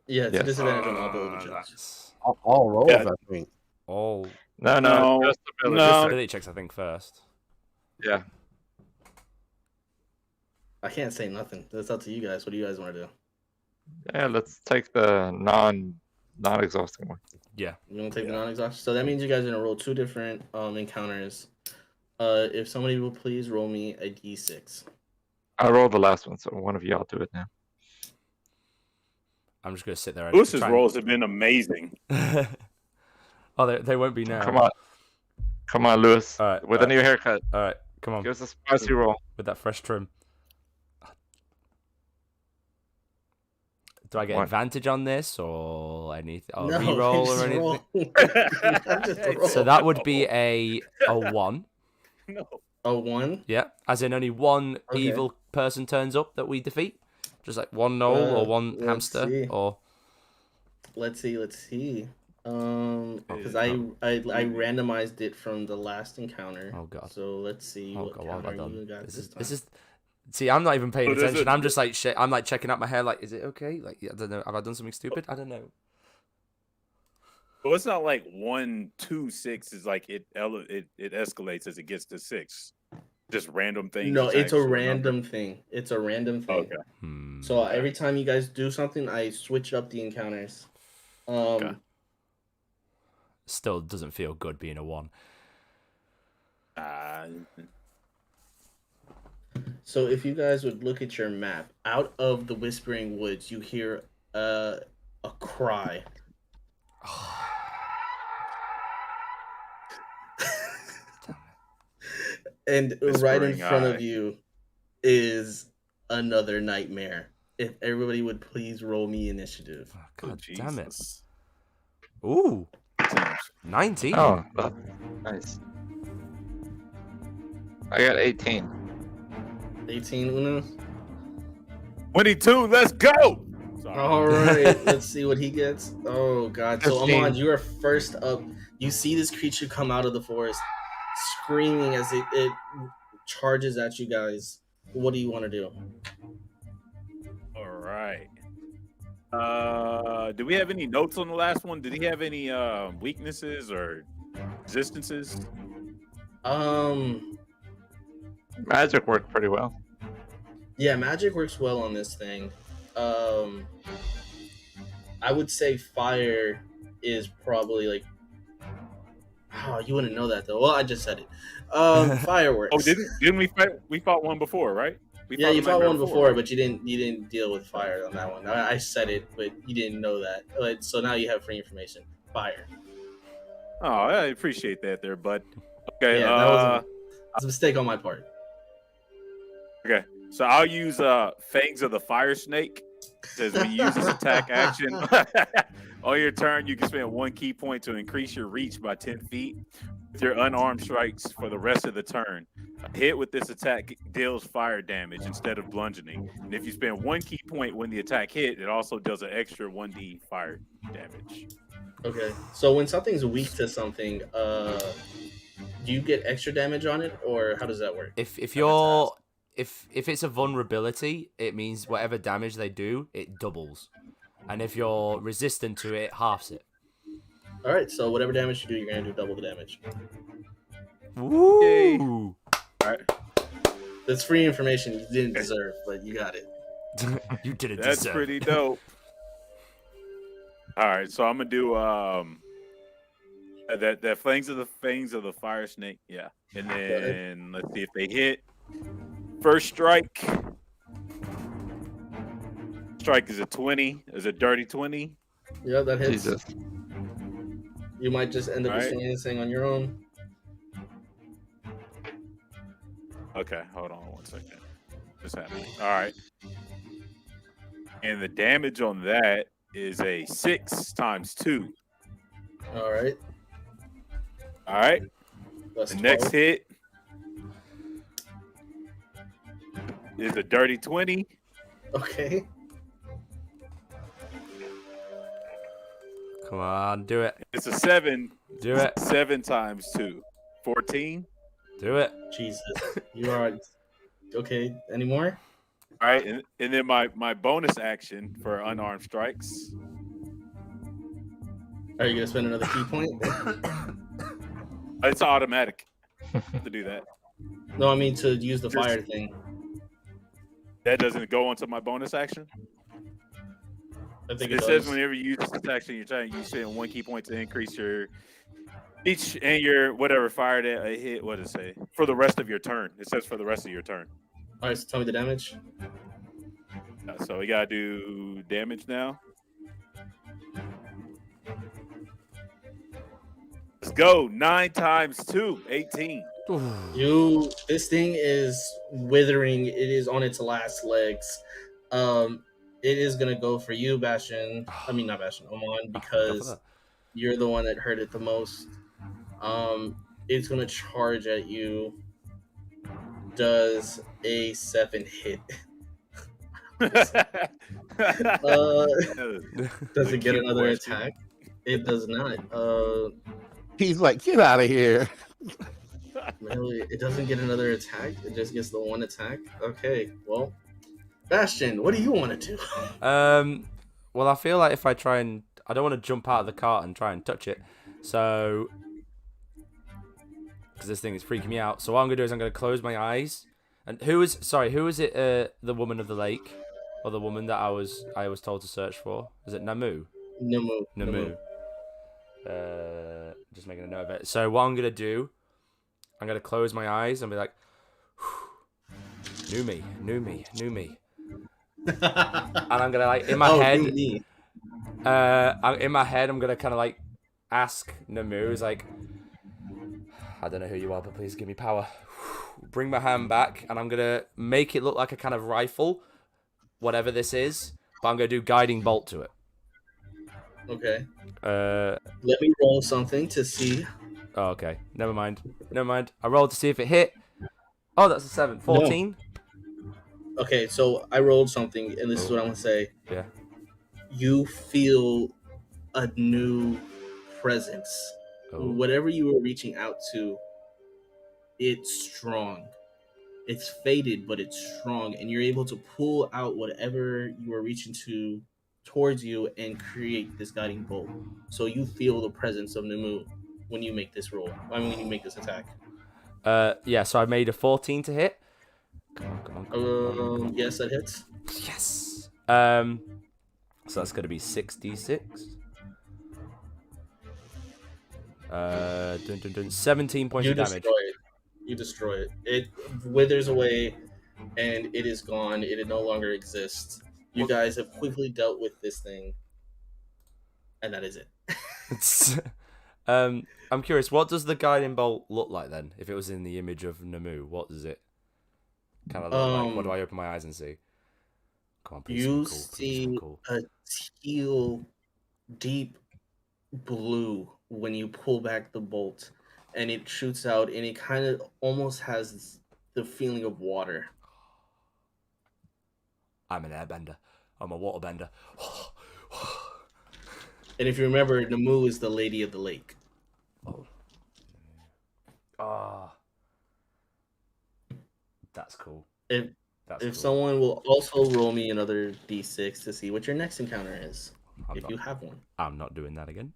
Yeah, it's a Yes. disadvantage on all ability checks. That's All rolls, Yeah. I think. all No, No, just ability. no. ability checks, I think, first. Yeah. I can't say nothing. That's up to you guys. What do you guys want to do? Yeah, let's take the non-exhausting one. Yeah. You want to take the non-exhaustion? So that means you guys are gonna roll 2 different encounters. If somebody will please roll me a d6. I rolled the last one, so one of y'all do it now. I'm just gonna sit there and Lewis's try rolls have been amazing. Oh, they won't be now. Come on, Lewis. All right, With all a new haircut, All right, come on give us a spicy roll. with that fresh trim. Do I get What? advantage on this or anything? Or No, reroll just or anything? roll. Just roll. So that would be a 1. No. A 1. Yeah, as in only one Okay. evil person turns up that we defeat. Just like one gnoll or one let's hamster see. or Let's see. Because I randomized it from the last encounter. Oh, God. So let's see oh what god, what have I counter you done? got This this time. is. See, I'm not even paying But is attention. it- I'm just like shit. I'm like checking out my hair. Like, is it okay? Like, I don't know. Have I done something stupid? I don't know. Well, it's not like 1, 2, 6 is like it escalates as it gets to 6. Just random things. No, attacks it's a or number. random thing. It's a random thing. Okay. So every time you guys do something, I switch up the encounters. Okay. Still doesn't feel good being a 1. So if you guys would look at your map, out of the Whispering Woods, you hear a cry. And right in Whispering front eye. of you is another nightmare. If everybody would please roll me initiative. Oh, Oh, god damn it. Jesus. Ooh, 19. Oh, nice. I got 18. 18, Uno. 22, let's go! Sorry. All right, let's see what he gets. Oh god! So 15. Amon, you are first up. You see this creature come out of the forest, screaming as it charges at you guys. What do you want to do? All right. Do we have any notes on the last one? Did he have any weaknesses or resistances? Magic worked pretty well. Yeah, magic works well on this thing. I would say fire is probably like. Oh, you wouldn't know that though. Well, I just said it. Fireworks. Oh, didn't we fight? We fought one before, right? Yeah, you the fought nightmare one before, right? but you didn't deal with fire on that one. I said it, but you didn't know that. So now you have free information. Fire. Oh, I appreciate that, there, bud. Okay. Yeah, that was a mistake on my part. Okay, so I'll use Fangs of the Fire Snake. Says when you use this attack action on your turn, you can spend 1 key point to increase your reach by 10 feet. With your unarmed strikes for the rest of the turn, a hit with this attack deals fire damage instead of bludgeoning. And if you spend 1 key point when the attack hit, it also does an extra 1d fire damage. Okay, so when something's weak to something, do you get extra damage on it, or how does that work? If you're if it's a vulnerability, it means whatever damage they do, it doubles. And if you're resistant to it, halves it. All right, so whatever damage you do, you're gonna do double the damage. Woo! All right, That's free information you didn't deserve, but you got it. You didn't that's deserve. pretty dope. All right, so I'm gonna do that Fangs of the Fire Snake, yeah, and then let's see if they hit. First strike. Strike is a 20. Is a dirty 20. Yeah, that hits. Jesus. You might just end up All right. destroying this thing on your own. Okay, hold on 1 second. What's happening? All right. And the damage on that is a 6 times 2. All right. All right. That's The next 12. hit is a dirty 20. Okay. Come on, do it. It's a 7. Do it. 7 times 2. 14. Do it. Jesus. You are okay. Any more? All right, and then my bonus action for unarmed strikes. Are you gonna spend another key point? It's automatic to do that. No, I mean to use the fire thing. That doesn't go into my bonus action. I think It it says does. whenever you use this action, you're trying you spend 1 key point to increase your each and your whatever fire that I hit. What does it say? For the rest of your turn. It says for the rest of your turn. All right, so tell me the damage. So we gotta do damage now. Let's go. 9 times 2, 18. This thing is withering. It is on its last legs. It is gonna go for you, Bastion. I mean, not Bastion, Oman, because you're the one that hurt it the most. It's gonna charge at you. Does a 7 hit? Does it get another attack? It does not. He's like, get out of here. Really, it doesn't get another attack. It just gets the one attack. Okay, well, Bastion, what do you want to do? Well, I feel like if I try and I don't want to jump out of the cart and try and touch it, so because this thing is freaking me out. So what I'm gonna do is I'm gonna close my eyes. And who is it? The woman of the lake, or the woman that I was told to search for? Is it Namu? Namu. Just making a note of it. So what I'm gonna do, I'm gonna close my eyes and be like, new me. And I'm gonna like in my head. In my head, I'm gonna kind of like ask Namu, is like, I don't know who you are, but please give me power. Bring my hand back, and I'm gonna make it look like a kind of rifle, whatever this is. But I'm gonna do guiding bolt to it. Okay. Let me roll something to see. Oh, okay. Never mind. I rolled to see if it hit. Oh, that's a 7. 14. No. Okay, so I rolled something, and this is what I'm gonna say. Yeah. You feel a new presence. Oh. Whatever you were reaching out to, it's strong. It's faded, but it's strong, and you're able to pull out whatever you were reaching to towards you and create this guiding bolt. So you feel the presence of Namu when you make this roll. When you make this attack. Yeah. So I made a 14 to hit. Come on. Yes, that hits. Yes. So that's gonna be 66. 17 points of damage. You destroy it. It withers away, and it is gone. It no longer exists. You guys have quickly dealt with this thing, and that is it. I'm curious, what does the guiding bolt look like then? If it was in the image of Namu, what does it kind of look like? What do I open my eyes and see? Come on, please. You see a teal, deep blue when you pull back the bolt, and it shoots out, and it kind of almost has the feeling of water. I'm an airbender. I'm a waterbender. And if you remember, Namu is the lady of the lake. That's cool. If someone will also roll me another d6 to see what your next encounter is, you have one. I'm not doing that again.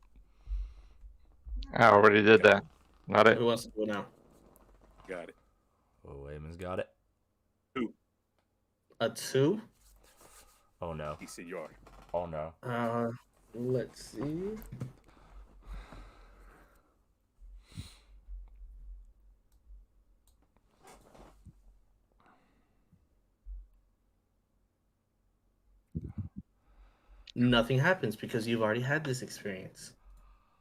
I already did that. Not it. Who wants to go now? Got it. Oh, Eamon's got it. 2. A 2? Oh no. He said you are. Oh no. Let's see. Nothing happens because you've already had this experience.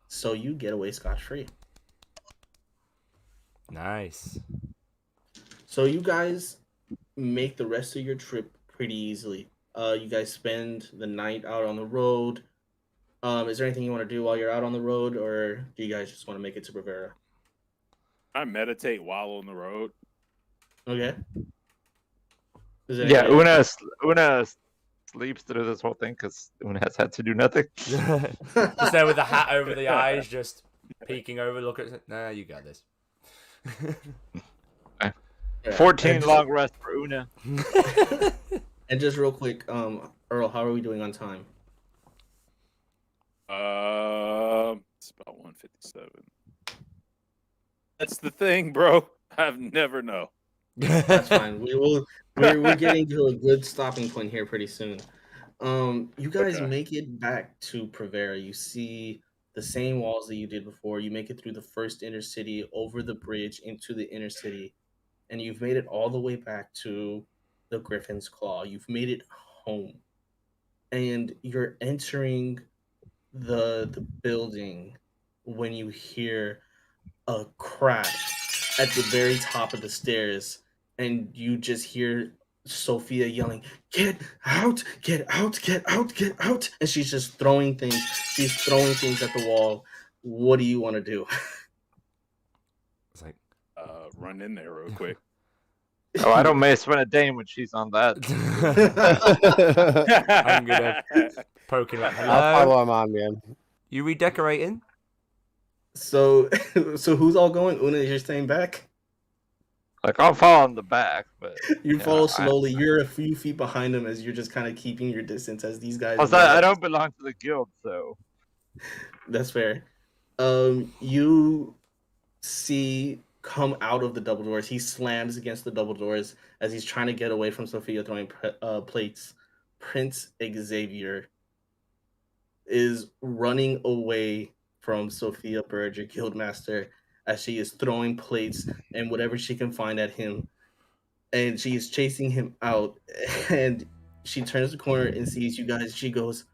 So you get away scot-free. Nice. So you guys make the rest of your trip pretty easily. You guys spend the night out on the road. Is there anything you want to do while you're out on the road, or do you guys just want to make it to Bravera? I meditate while on the road. Okay. Is there Yeah, anybody else? Una sleeps through this whole thing because Una has had to do nothing. Just there with the hat over the eyes, just peeking over, look at it. Nah, you got this. Yeah. 14 long rest for Una. And just real quick, Earl, how are we doing on time? It's about 157. That's the thing, bro. I've never know. That's fine. We're getting to a good stopping point here pretty soon. You guys Okay. make it back to Prevera. You see the same walls that you did before. You make it through the first inner city, over the bridge into the inner city, and you've made it all the way back to the Griffin's Claw. You've made it home, and you're entering the building when you hear a crash at the very top of the stairs, and you just hear Sophia yelling, "Get out! Get out! Get out! Get out!" And she's just throwing things. She's throwing things at the wall. What do you want to do? It's like, Run in there real quick. Oh, I don't mess with a dame when she's on that. I'm gonna poke him. I'll Hello. follow him on, man. You redecorating? So who's all going? Una, you're staying back. Like, I'll fall on the back, but You Yeah, follow slowly. You're a few feet behind them as you're just kind of keeping your distance as these guys. also, I don't belong to the guild, so That's fair. You see come out of the double doors. He slams against the double doors as he's trying to get away from Sophia throwing plates. Prince Xavier is running away from Sophia Bird, your guildmaster, as she is throwing plates and whatever she can find at him. And she is chasing him out. And she turns the corner and sees you guys. She goes,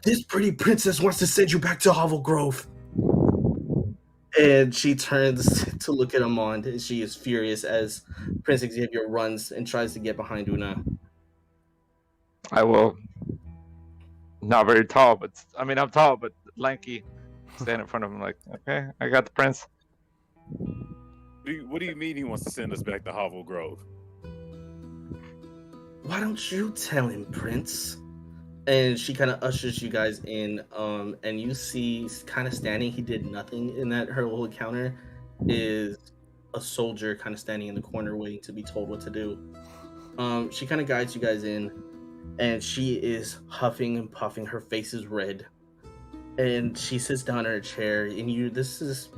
"This pretty princess wants to send you back to Hovel Grove." And she turns to look at Amand, and she is furious as Prince Xavier runs and tries to get behind Una. I will. Not very tall, but I mean, I'm tall, but lanky. Stand in front of him, like, okay, I got the prince. What do you mean he wants to send us back to Hovel Grove? Why don't you tell him, Prince? And she kind of ushers you guys in, and you see kind of standing, he did nothing in that her little encounter, is a soldier kind of standing in the corner waiting to be told what to do. She kind of guides you guys in, and she is huffing and puffing, her face is red, and she sits down in her chair, and this is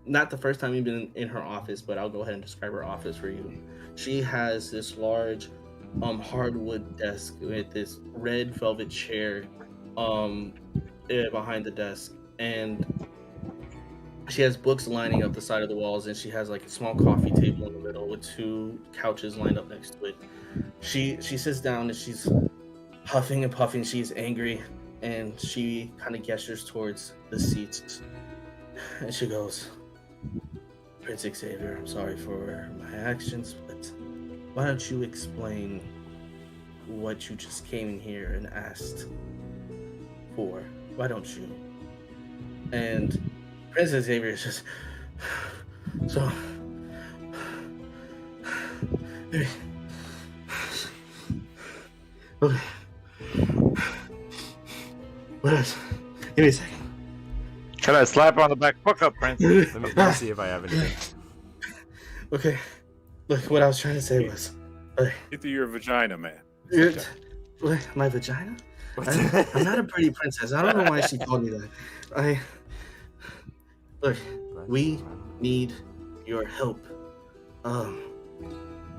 not the first time you've been in her office, but I'll go ahead and describe her office for you. She has this large hardwood desk with this red velvet chair behind the desk, and she has books lining up the side of the walls, and she has like a small coffee table in the middle with two couches lined up next to it. She sits down and she's huffing and puffing. She's angry, and she kind of gestures towards the seats, and she goes, "Prince Xavier, I'm sorry for my actions, but why don't you explain what you just came in here and asked for? Why don't you?" And Prince Xavier is just, so, okay. What else? Give me a second. Can I slap her on the back? Fuck up, prince. Let me see if I have anything. Okay. Look, what I was trying to say was, Get through your vagina, man. what, my vagina? I'm not a pretty princess. I don't know why she called me that. Look, we need your help. None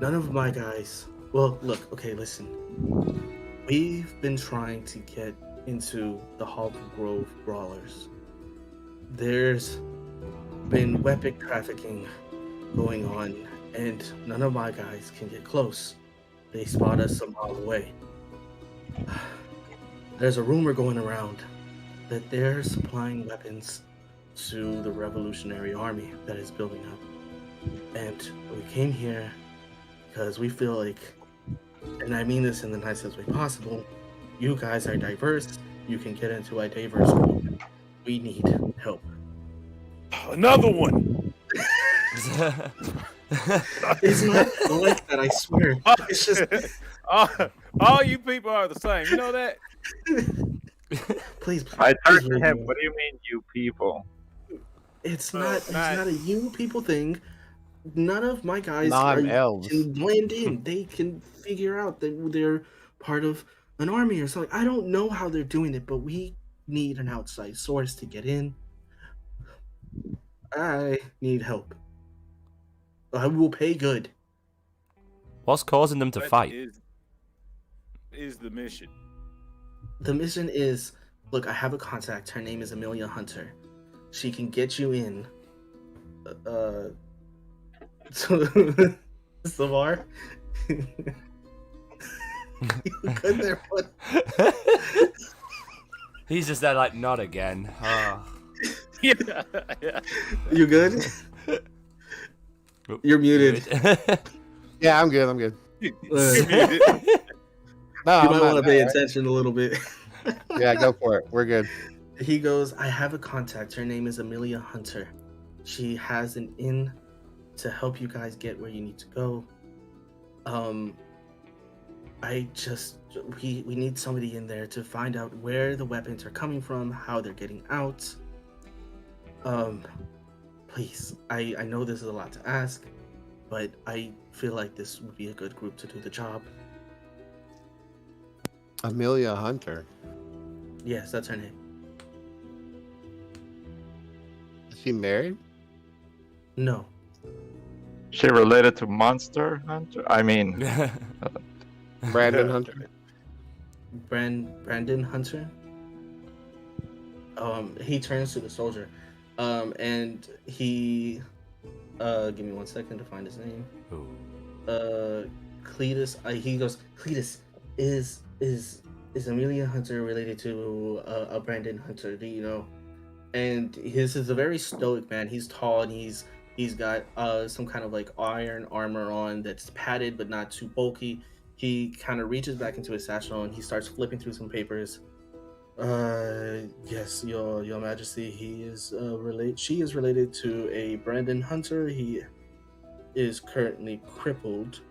of my guys. Well, look. Okay, listen. We've been trying to get into the Hovel Grove Brawlers. There's been weapon trafficking going on, and none of my guys can get close. They spot us a mile away. There's a rumor going around that they're supplying weapons to the Revolutionary Army that is building up. And we came here because we feel like, and I mean this in the nicest way possible, you guys are diverse. You can get into a diverse group. We need help. Another one. It's not like that, I swear. It's just, all you people are the same. You know that? please, I please, turned to him. Virgil. What do you mean, you people? It's Oh, not. It's not a you people thing. None of my guys Non-elves. can blend in. They can figure out that they're part of an army or something. I don't know how they're doing it, but we need an outside source to get in. I need help. I will pay good. What's causing them to What fight? is the mission? The mission is, look, I have a contact. Her name is Amelia Hunter. She can get you in. So, Savar? You good there, bud? He's just there like, not again. Oh. Yeah. You good? You're muted. Yeah, I'm good. I'm good. No, You I'm might not- want to pay attention a little bit. Yeah, go for it. We're good. He goes, I have a contact. Her name is Amelia Hunter. She has an inn to help you guys get where you need to go. We need somebody in there to find out where the weapons are coming from, how they're getting out. Please, I know this is a lot to ask, but I feel like this would be a good group to do the job. Amelia Hunter. Yes, that's her name. Is she married? No. She related to Monster Hunter? I mean, Brandon Hunter? Brandon Hunter. He turns to the soldier, and he, give me 1 second to find his name. Cletus. He goes, Cletus, is Amelia Hunter related to a Brandon Hunter? Do you know? And his is a very stoic man. He's tall and he's got some kind of like iron armor on that's padded but not too bulky. He kind of reaches back into his satchel and he starts flipping through some papers. Yes, your Majesty. She is related to a Brandon Hunter. He is currently crippled.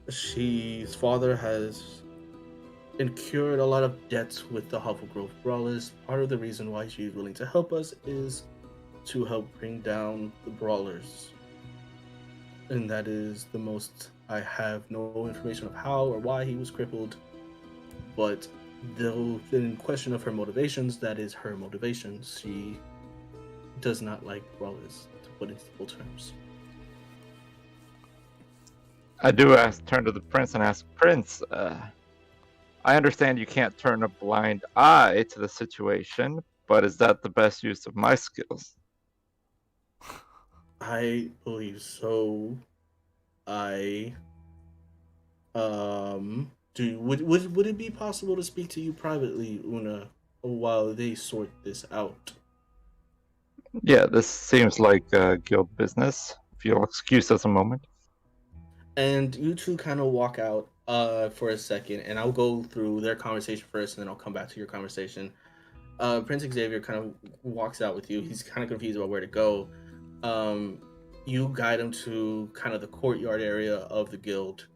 She's father has incurred a lot of debts with the Hufflegrove Brawlers. Part of the reason why she's willing to help us is to help bring down the Brawlers. And that is the most. I have no information of how or why he was crippled, but though in question of her motivations, that is her motivations. She does not like Brawlers, to put it in simple terms. I do turn to the prince and ask, Prince, I understand you can't turn a blind eye to the situation, but is that the best use of my skills? I believe so. Would it be possible to speak to you privately, Una, while they sort this out? Yeah, this seems like guild business. If you'll excuse us a moment. And you two kind of walk out for a second, and I'll go through their conversation first, and then I'll come back to your conversation. Prince Xavier kind of walks out with you. He's kind of confused about where to go. You guide him to kind of the courtyard area of the guild,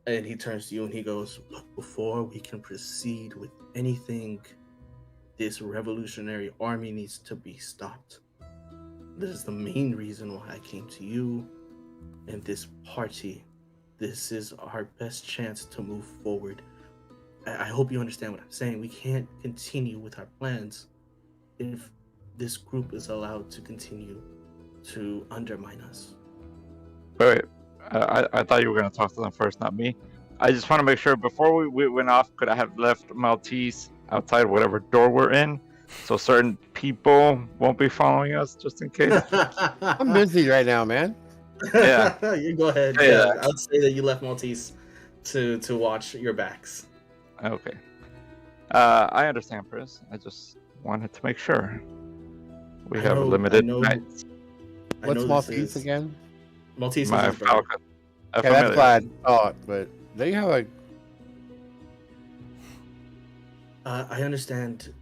and he turns to you and he goes, "Look, before we can proceed with anything, this revolutionary army needs to be stopped. This is the main reason why I came to you and this party. This is our best chance to move forward. I hope you understand what I'm saying. We can't continue with our plans if this group is allowed to continue to undermine us." Wait. I thought you were going to talk to them first, not me. I just want to make sure before we went off, could I have left Maltese outside whatever door we're in, so certain people won't be following us, just in case? I'm busy right now, man. Yeah. You go ahead. Yeah. Yeah, I'll say that you left Maltese to watch your backs. Okay. I understand, Chris. I just wanted to make sure. We I have know- limited I know- nights. I What's know Maltese this is- again? Maltese is My his brother. falcon. Yeah, that's what I thought, but they have a I understand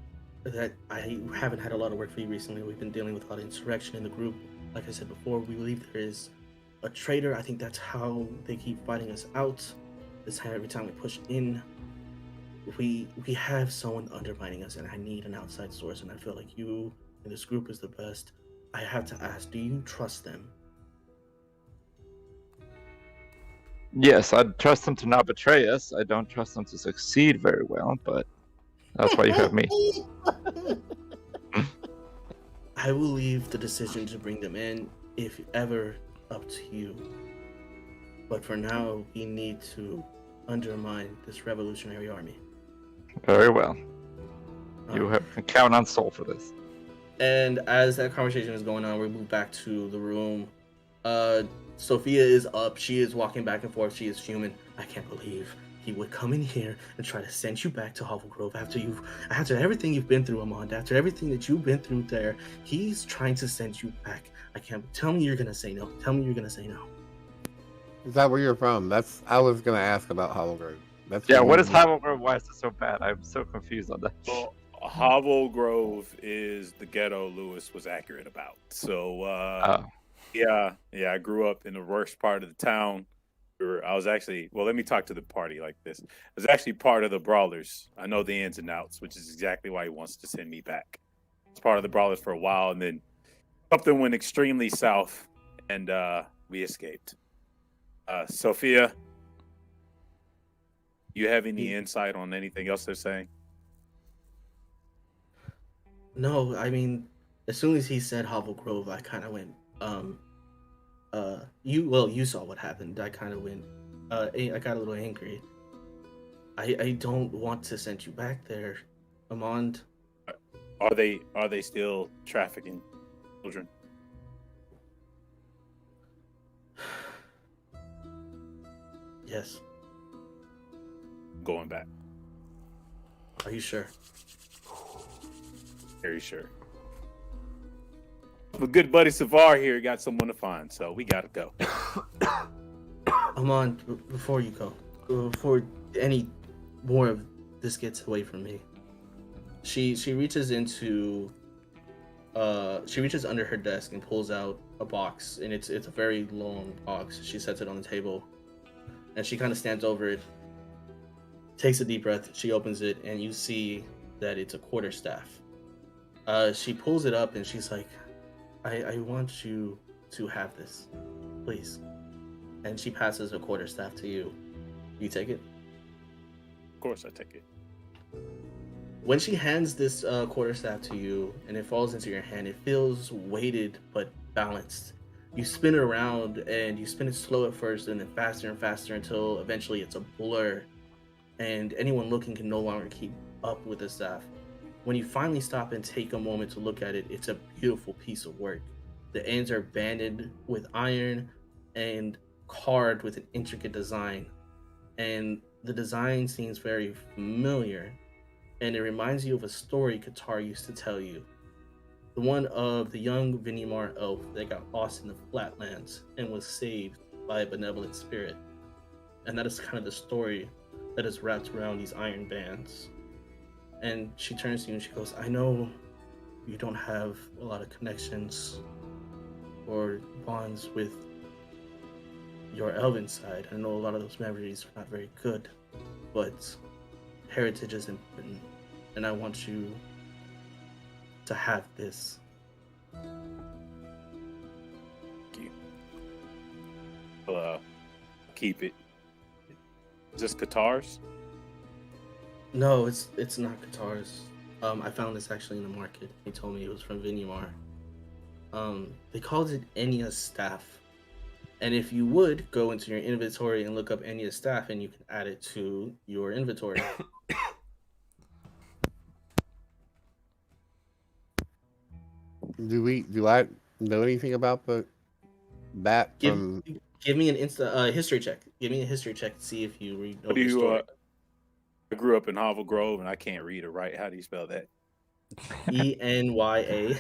that I haven't had a lot of work for you recently. We've been dealing with a lot of insurrection in the group. like I said before, we believe there is a traitor. I think that's how they keep fighting us out. This time, every time we push in, we have someone undermining us, and I need an outside source. And I feel like you and this group is the best. I have to ask: do you trust them? Yes, I trust them to not betray us. I don't trust them to succeed very well, but that's why you have me. I will leave the decision to bring them in, if ever, up to you. But for now, we need to undermine this revolutionary army. Very well. You can count on Soul for this. And as that conversation is going on, we move back to the room. Sophia is up. She is walking back and forth. She is fuming. I can't believe he would come in here and try to send you back to Hovel Grove after everything you've been through, Amand. After everything that you've been through there, he's trying to send you back. I can't. Tell me you're gonna say no. Tell me you're gonna say no. Is that where you're from? I was gonna ask about Hollowgrove. Yeah, what is Hovel Grove? Why is it so bad? I'm so confused on that. Well, Hovel Grove is the ghetto Lewis was accurate about. So, yeah, I grew up in the worst part of the town. I was actually, well, let me talk to the party like this. I was actually part of the Brawlers. I know the ins and outs, which is exactly why he wants to send me back. I was part of the Brawlers for a while, and then something went extremely south, and we escaped. Sophia, you have any insight on anything else they're saying? No, I mean, as soon as he said Hovel Grove, I kind of went, you saw what happened. I kind of went, I got a little angry. I don't want to send you back there, Amand. Are they still trafficking children? Yes. Going back. Are you sure? Very sure. My good buddy Savar here got someone to find, so we gotta go. Amand, before you go, before any more of this gets away from me, she reaches into, she reaches under her desk and pulls out a box, and it's a very long box. She sets it on the table, and she kind of stands over it, takes a deep breath. She opens it, and you see that it's a quarterstaff. She pulls it up, and she's like, I want you to have this, please. And she passes a quarterstaff to you. You take it? Of course I take it. When she hands this quarterstaff to you and it falls into your hand, it feels weighted but balanced. You spin it around, and you spin it slow at first and then faster and faster until eventually it's a blur, and anyone looking can no longer keep up with the staff. When you finally stop and take a moment to look at it, it's a beautiful piece of work. The ends are banded with iron and carved with an intricate design. And the design seems very familiar, and it reminds you of a story Qatar used to tell you. The one of the young Vinimar elf that got lost in the flatlands and was saved by a benevolent spirit. And that is kind of the story that is wrapped around these iron bands. And she turns to you and she goes, I know you don't have a lot of connections or bonds with your elven side. I know a lot of those memories are not very good, but heritage is important, and I want you to have this. Thank you. Well, keep it. Is this Qatar's? No, it's not Qatar's. I found this actually in the market. He told me it was from Vinimar. They called it Enya's staff. And if you would go into your inventory and look up Enya's staff, and you can add it to your inventory. Do I know anything about that from? Give me an history check. Give me a history check to see if you know the story. I grew up in Hovel Grove, and I can't read or write. How do you spell that? Enya.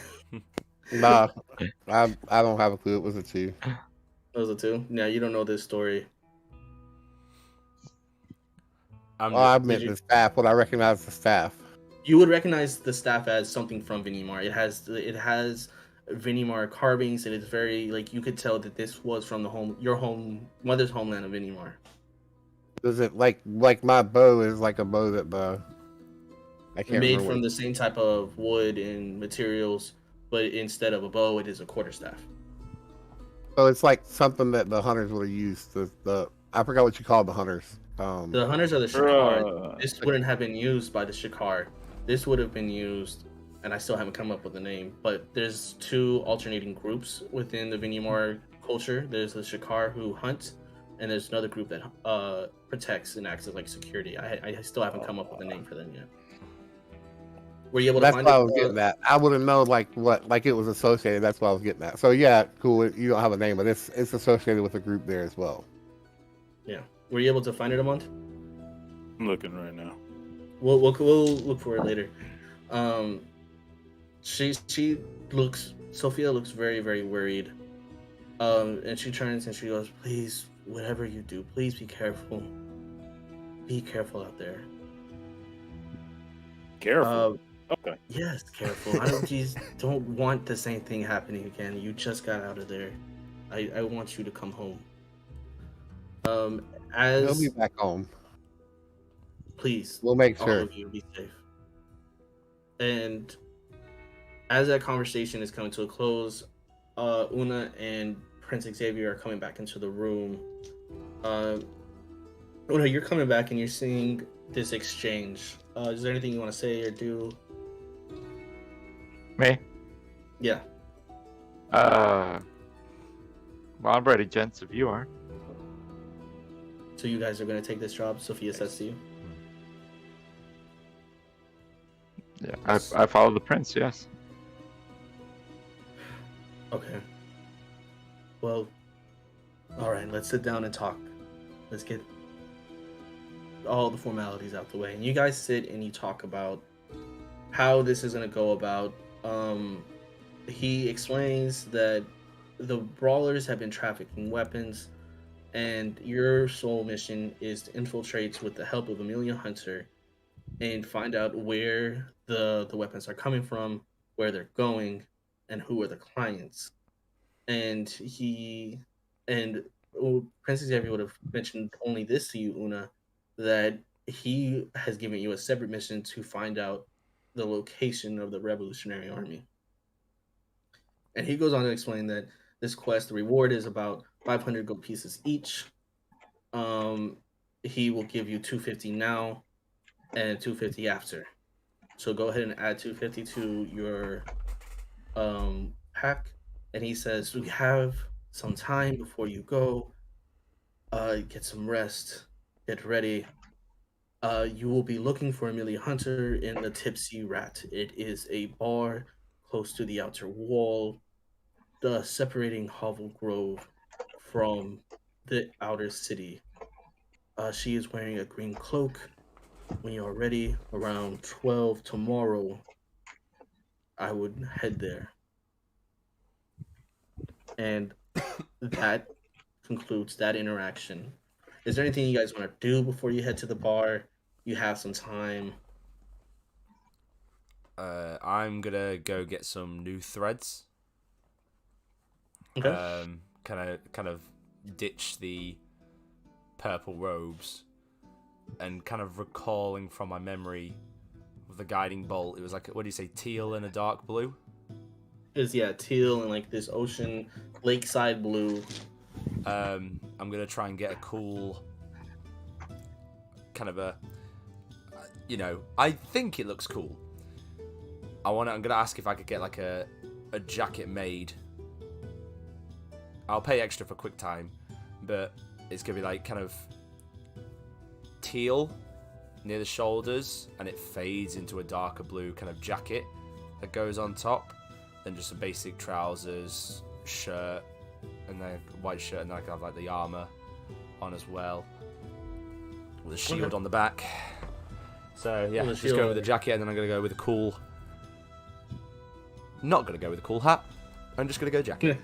Nah, I don't have a clue. It was a 2. It was a 2? No, you don't know this story. I meant the staff. Would I recognize the staff? You would recognize the staff as something from Vinimar. It has Vinimar carvings, and it's very like you could tell that this was from your mother's homeland of Vinimar. Is it like my bow is like a bow that I can't Made remember from what. the same type of wood and materials, but instead of a bow, it is a quarterstaff. So it's like something that the hunters would have used. The I forgot what you called the hunters. The hunters are the Shikar. Bruh. This wouldn't have been used by the Shikar. This would have been used, and I still haven't come up with a name, but there's two alternating groups within the Vinimar culture. There's the Shikar who hunt, and there's another group that protects and acts as like security. I still haven't come up with a name for them yet. Were you able to That's find why I it? was getting at. I wouldn't know like it was associated. That's why I was getting at. So yeah, cool. You don't have a name, but it's associated with a group there as well. Yeah. Were you able to find it, Amont? I'm looking right now. We'll look for it later. Sophia looks very, very worried. And she turns and she goes, "Please, whatever you do, please be careful. Be careful out there." Careful. Okay. Yes, careful. Don't want the same thing happening again. You just got out of there. I want you to come home. He'll As be back home. please, We'll make all sure. of you be safe. And as that conversation is coming to a close, Una and Prince Xavier are coming back into the room. Una, you're coming back and you're seeing this exchange. Is there anything you want to say or do? Me? Yeah. Well, I'm ready, gents, if you are. So you guys are going to take this job, Sophia says to you? Yeah, I follow the prince, yes. Okay. Well, all right, let's sit down and talk. Let's get all the formalities out the way. And you guys sit and you talk about how this is going to go about. He explains that the brawlers have been trafficking weapons, and your sole mission is to infiltrate with the help of Amelia Hunter and find out where the weapons are coming from, where they're going, and who are the clients. And Prince Xavier would have mentioned only this to you, Una, that he has given you a separate mission to find out the location of the Revolutionary Army. And he goes on to explain that this quest, the reward is about 500 gold pieces each. He will give you 250 now and 250 after. So go ahead and add 250 to your pack. And he says, we have some time before you go. Get some rest. Get ready. You will be looking for Amelia Hunter in the Tipsy Rat. It is a bar close to the outer wall, separating Hovel Grove from the outer city. She is wearing a green cloak. When you are ready, around 12 tomorrow, I would head there. And that concludes that interaction. Is there anything you guys want to do before you head to the bar? You have some time. I'm gonna go get some new threads. Okay. Kind of ditch the purple robes, and kind of recalling from my memory of the guiding bolt. It was like, what do you say, teal and a dark blue? Is teal and like this ocean lakeside blue. I'm gonna try and get a cool kind of a, I think it looks cool. I'm gonna ask if I could get like a jacket made. I'll pay extra for quick time, but it's gonna be like kind of teal near the shoulders, and it fades into a darker blue kind of jacket that goes on top, then just some basic trousers, shirt, and then white shirt, and then I can have like the armor on as well, with a shield on the back. So yeah, just go with the jacket, and then I'm gonna go with a cool. Not gonna go with a cool hat. I'm just gonna go jacket.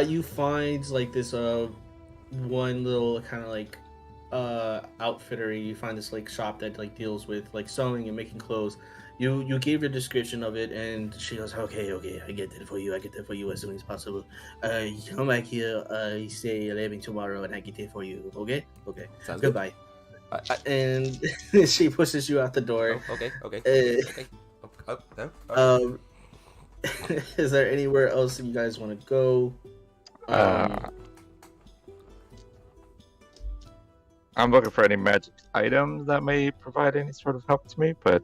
You find like this one little kind of like outfittery. You find this like shop that like deals with like sewing and making clothes, You gave your description of it, and she goes, okay, I get that for you. I get that for you as soon as possible. You come back here. You say 11 tomorrow, and I get it for you. Okay. Sounds good. Goodbye. And she pushes you out the door. Okay. No. Is there anywhere else you guys want to go? I'm looking for any magic items that may provide any sort of help to me, but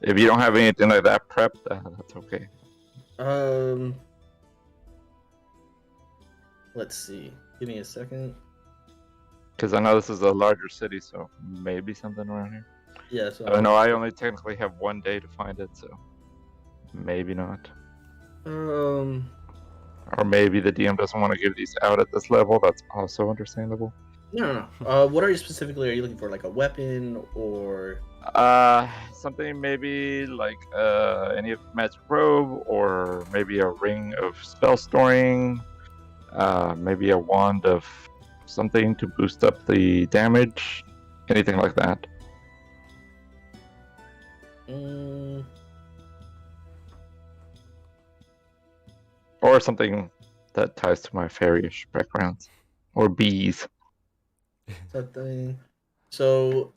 if you don't have anything like that prepped, that's okay. Let's see. Give me a second. Because I know this is a larger city, so maybe something around here. Yeah. So I know I only technically have 1 day to find it, so maybe not. Or maybe the DM doesn't want to give these out at this level. That's also understandable. No. What are you specifically? Are you looking for like a weapon or? Something maybe like any magic robe, or maybe a ring of spell storing. Maybe a wand of something to boost up the damage. Anything like that. Or something that ties to my fairyish background. Or bees. Something. So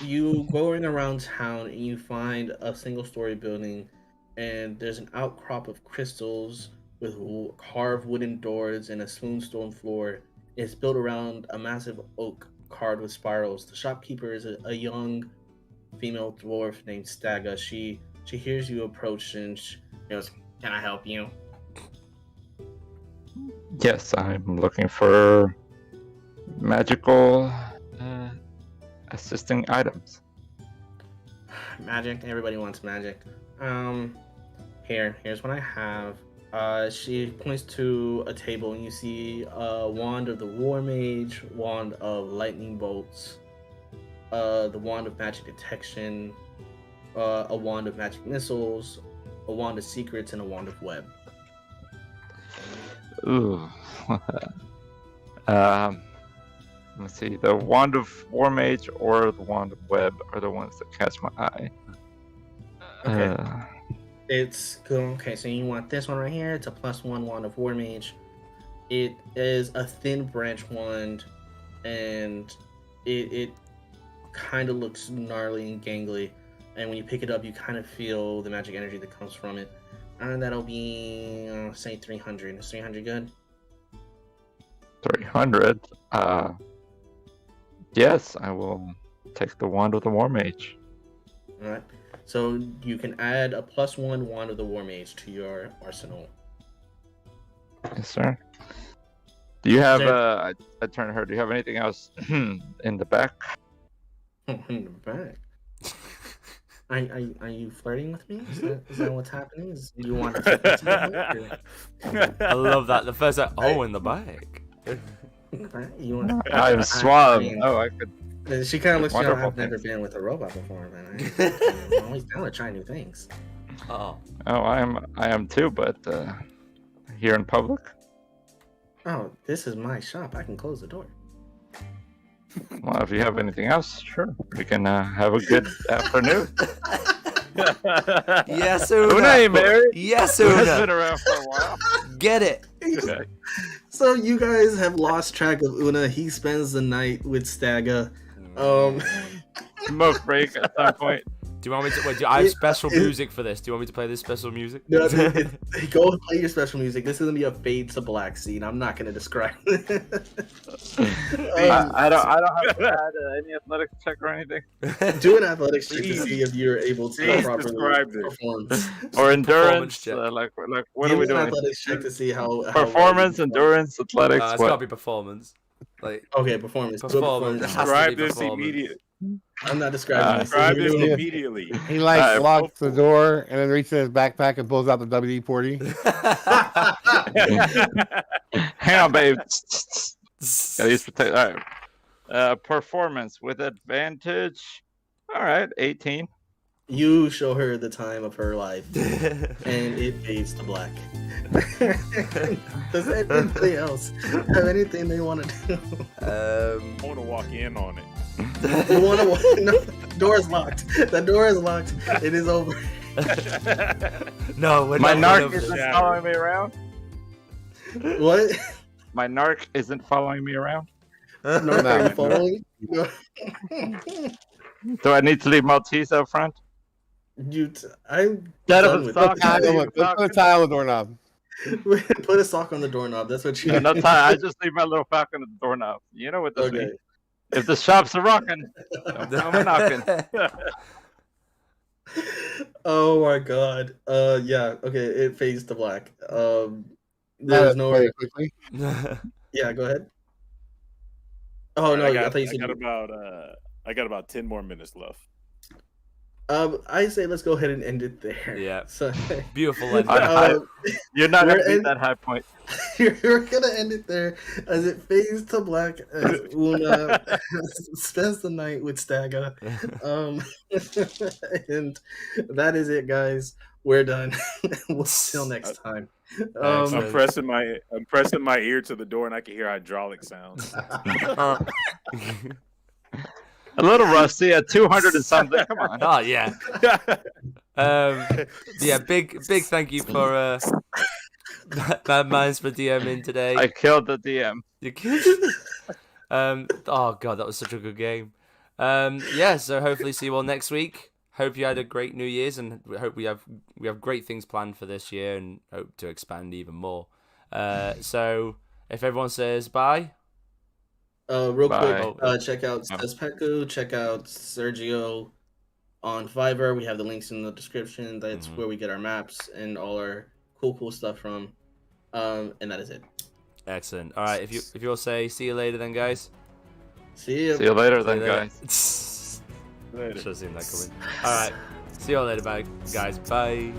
you going around town and you find a single-story building, and there's an outcrop of crystals with carved wooden doors and a smooth stone floor. It's built around a massive oak carved with spirals. The shopkeeper is a young female dwarf named Staga. She hears you approach and she goes, "Can I help you?" Yes, I'm looking for magical assisting items. Magic. Everybody wants magic. Here's what I have. She points to a table, and you see a wand of the War Mage, wand of lightning bolts, the wand of magic detection, a wand of magic missiles, a wand of secrets, and a wand of web. Ooh. Let's see. The wand of War Mage or the wand of web are the ones that catch my eye. Okay. It's cool. Okay, so you want this one right here. It's a +1 wand of War Mage. It is a thin branch wand, and it kind of looks gnarly and gangly. And when you pick it up, you kind of feel the magic energy that comes from it. And that'll be, say, 300. Is 300 good? 300? Yes, I will take the wand of the War Mage. Alright. So you can add a +1 wand of the War Mage to your arsenal. Yes, sir. Do you have, I turn to her, do you have anything else in the back? In the back? Are you flirting with me? Is that what's happening? Do you want to? I love that. The first in the back. You want? I'm suave. I mean, I could. She kind of looks. Wonderful I've never been with a robot before, man. I'm always down to try new things. Oh, I am too, but here in public. Oh, this is my shop. I can close the door. Well, if you have anything else, sure. We can have a good afternoon. yes, Una. Una ain't married. Yes, Una's Una. been around for a while. Get it. Okay. So you guys have lost track of Una. He spends the night with Staga. Smoke break at some point. Do you want me to wait? I have special music for this. Do you want me to play this special music? No, go and play your special music. This is gonna be a fade to black scene. I'm not gonna describe it. I don't have to add any athletics check or anything. Do an athletics check to see if you're able to Please properly describe it. perform. Or endurance. check. Like what Give are we me an doing? athletics check to see how Performance, well you endurance, athletics. It's what? gotta be performance. Like perform. Okay, performance. Good Performance. performance. Has to Describe be this performance. immediately. I'm not describing this. Describe You're this doing it. immediately. He like Alright, locks the door and then reaches in his backpack and pulls out the WD-40. Hang on, babe. Gotta use protect. All right. Performance with advantage. All right, 18. You show her the time of her life, and it fades to black. Does anybody else have anything they want to do? I want to walk in on it. You want to? No, the door is locked. The door is locked. It is over. No, we're My not narc going isn't over following me around. What? My narc isn't following me around. No, No, are you no. following? No. Do I need to leave Maltese up front? I'm That done was with sock. it. Let's put a tie on the doorknob. Put a sock on the doorknob. That's what you. No, not tie. I just leave my little falcon at the doorknob. You know what this Okay. means. If the shops are rocking, don't come a knocking. Oh my god. Yeah. Okay. It fades to black. There's There's no. very quickly. Yeah. Go ahead. Oh no! I thought you said. I got about 10 more minutes left. I say let's go ahead and end it there. Yeah. So, Beautiful ending. You're not going to We're beat in- that high point. we're gonna end it there as it fades to black as Una spends the night with Staga. And that is it, guys. We're done. We'll till next time. Excellent. I'm pressing my ear to the door and I can hear hydraulic sounds. A little rusty at 200 and something. Come on. Oh yeah. Yeah. Big thank you for Bad Minds for DMing today. I killed the DM. You kid? Oh god, that was such a good game. Yeah. So hopefully see you all next week. Hope you had a great New Year's, and we hope we have great things planned for this year, and hope to expand even more. So if everyone says bye. Real Bye. quick, check out Cespecu, check out Sergio on Fiverr. We have the links in the description. That's where we get our maps and all our cool stuff from. And that is it. Excellent. All right. If you'll say see you later, then guys. See ya. See you later, See you then, later. guys. Later. Should have seen that coming. All right. See you all later, bye, guys. Bye.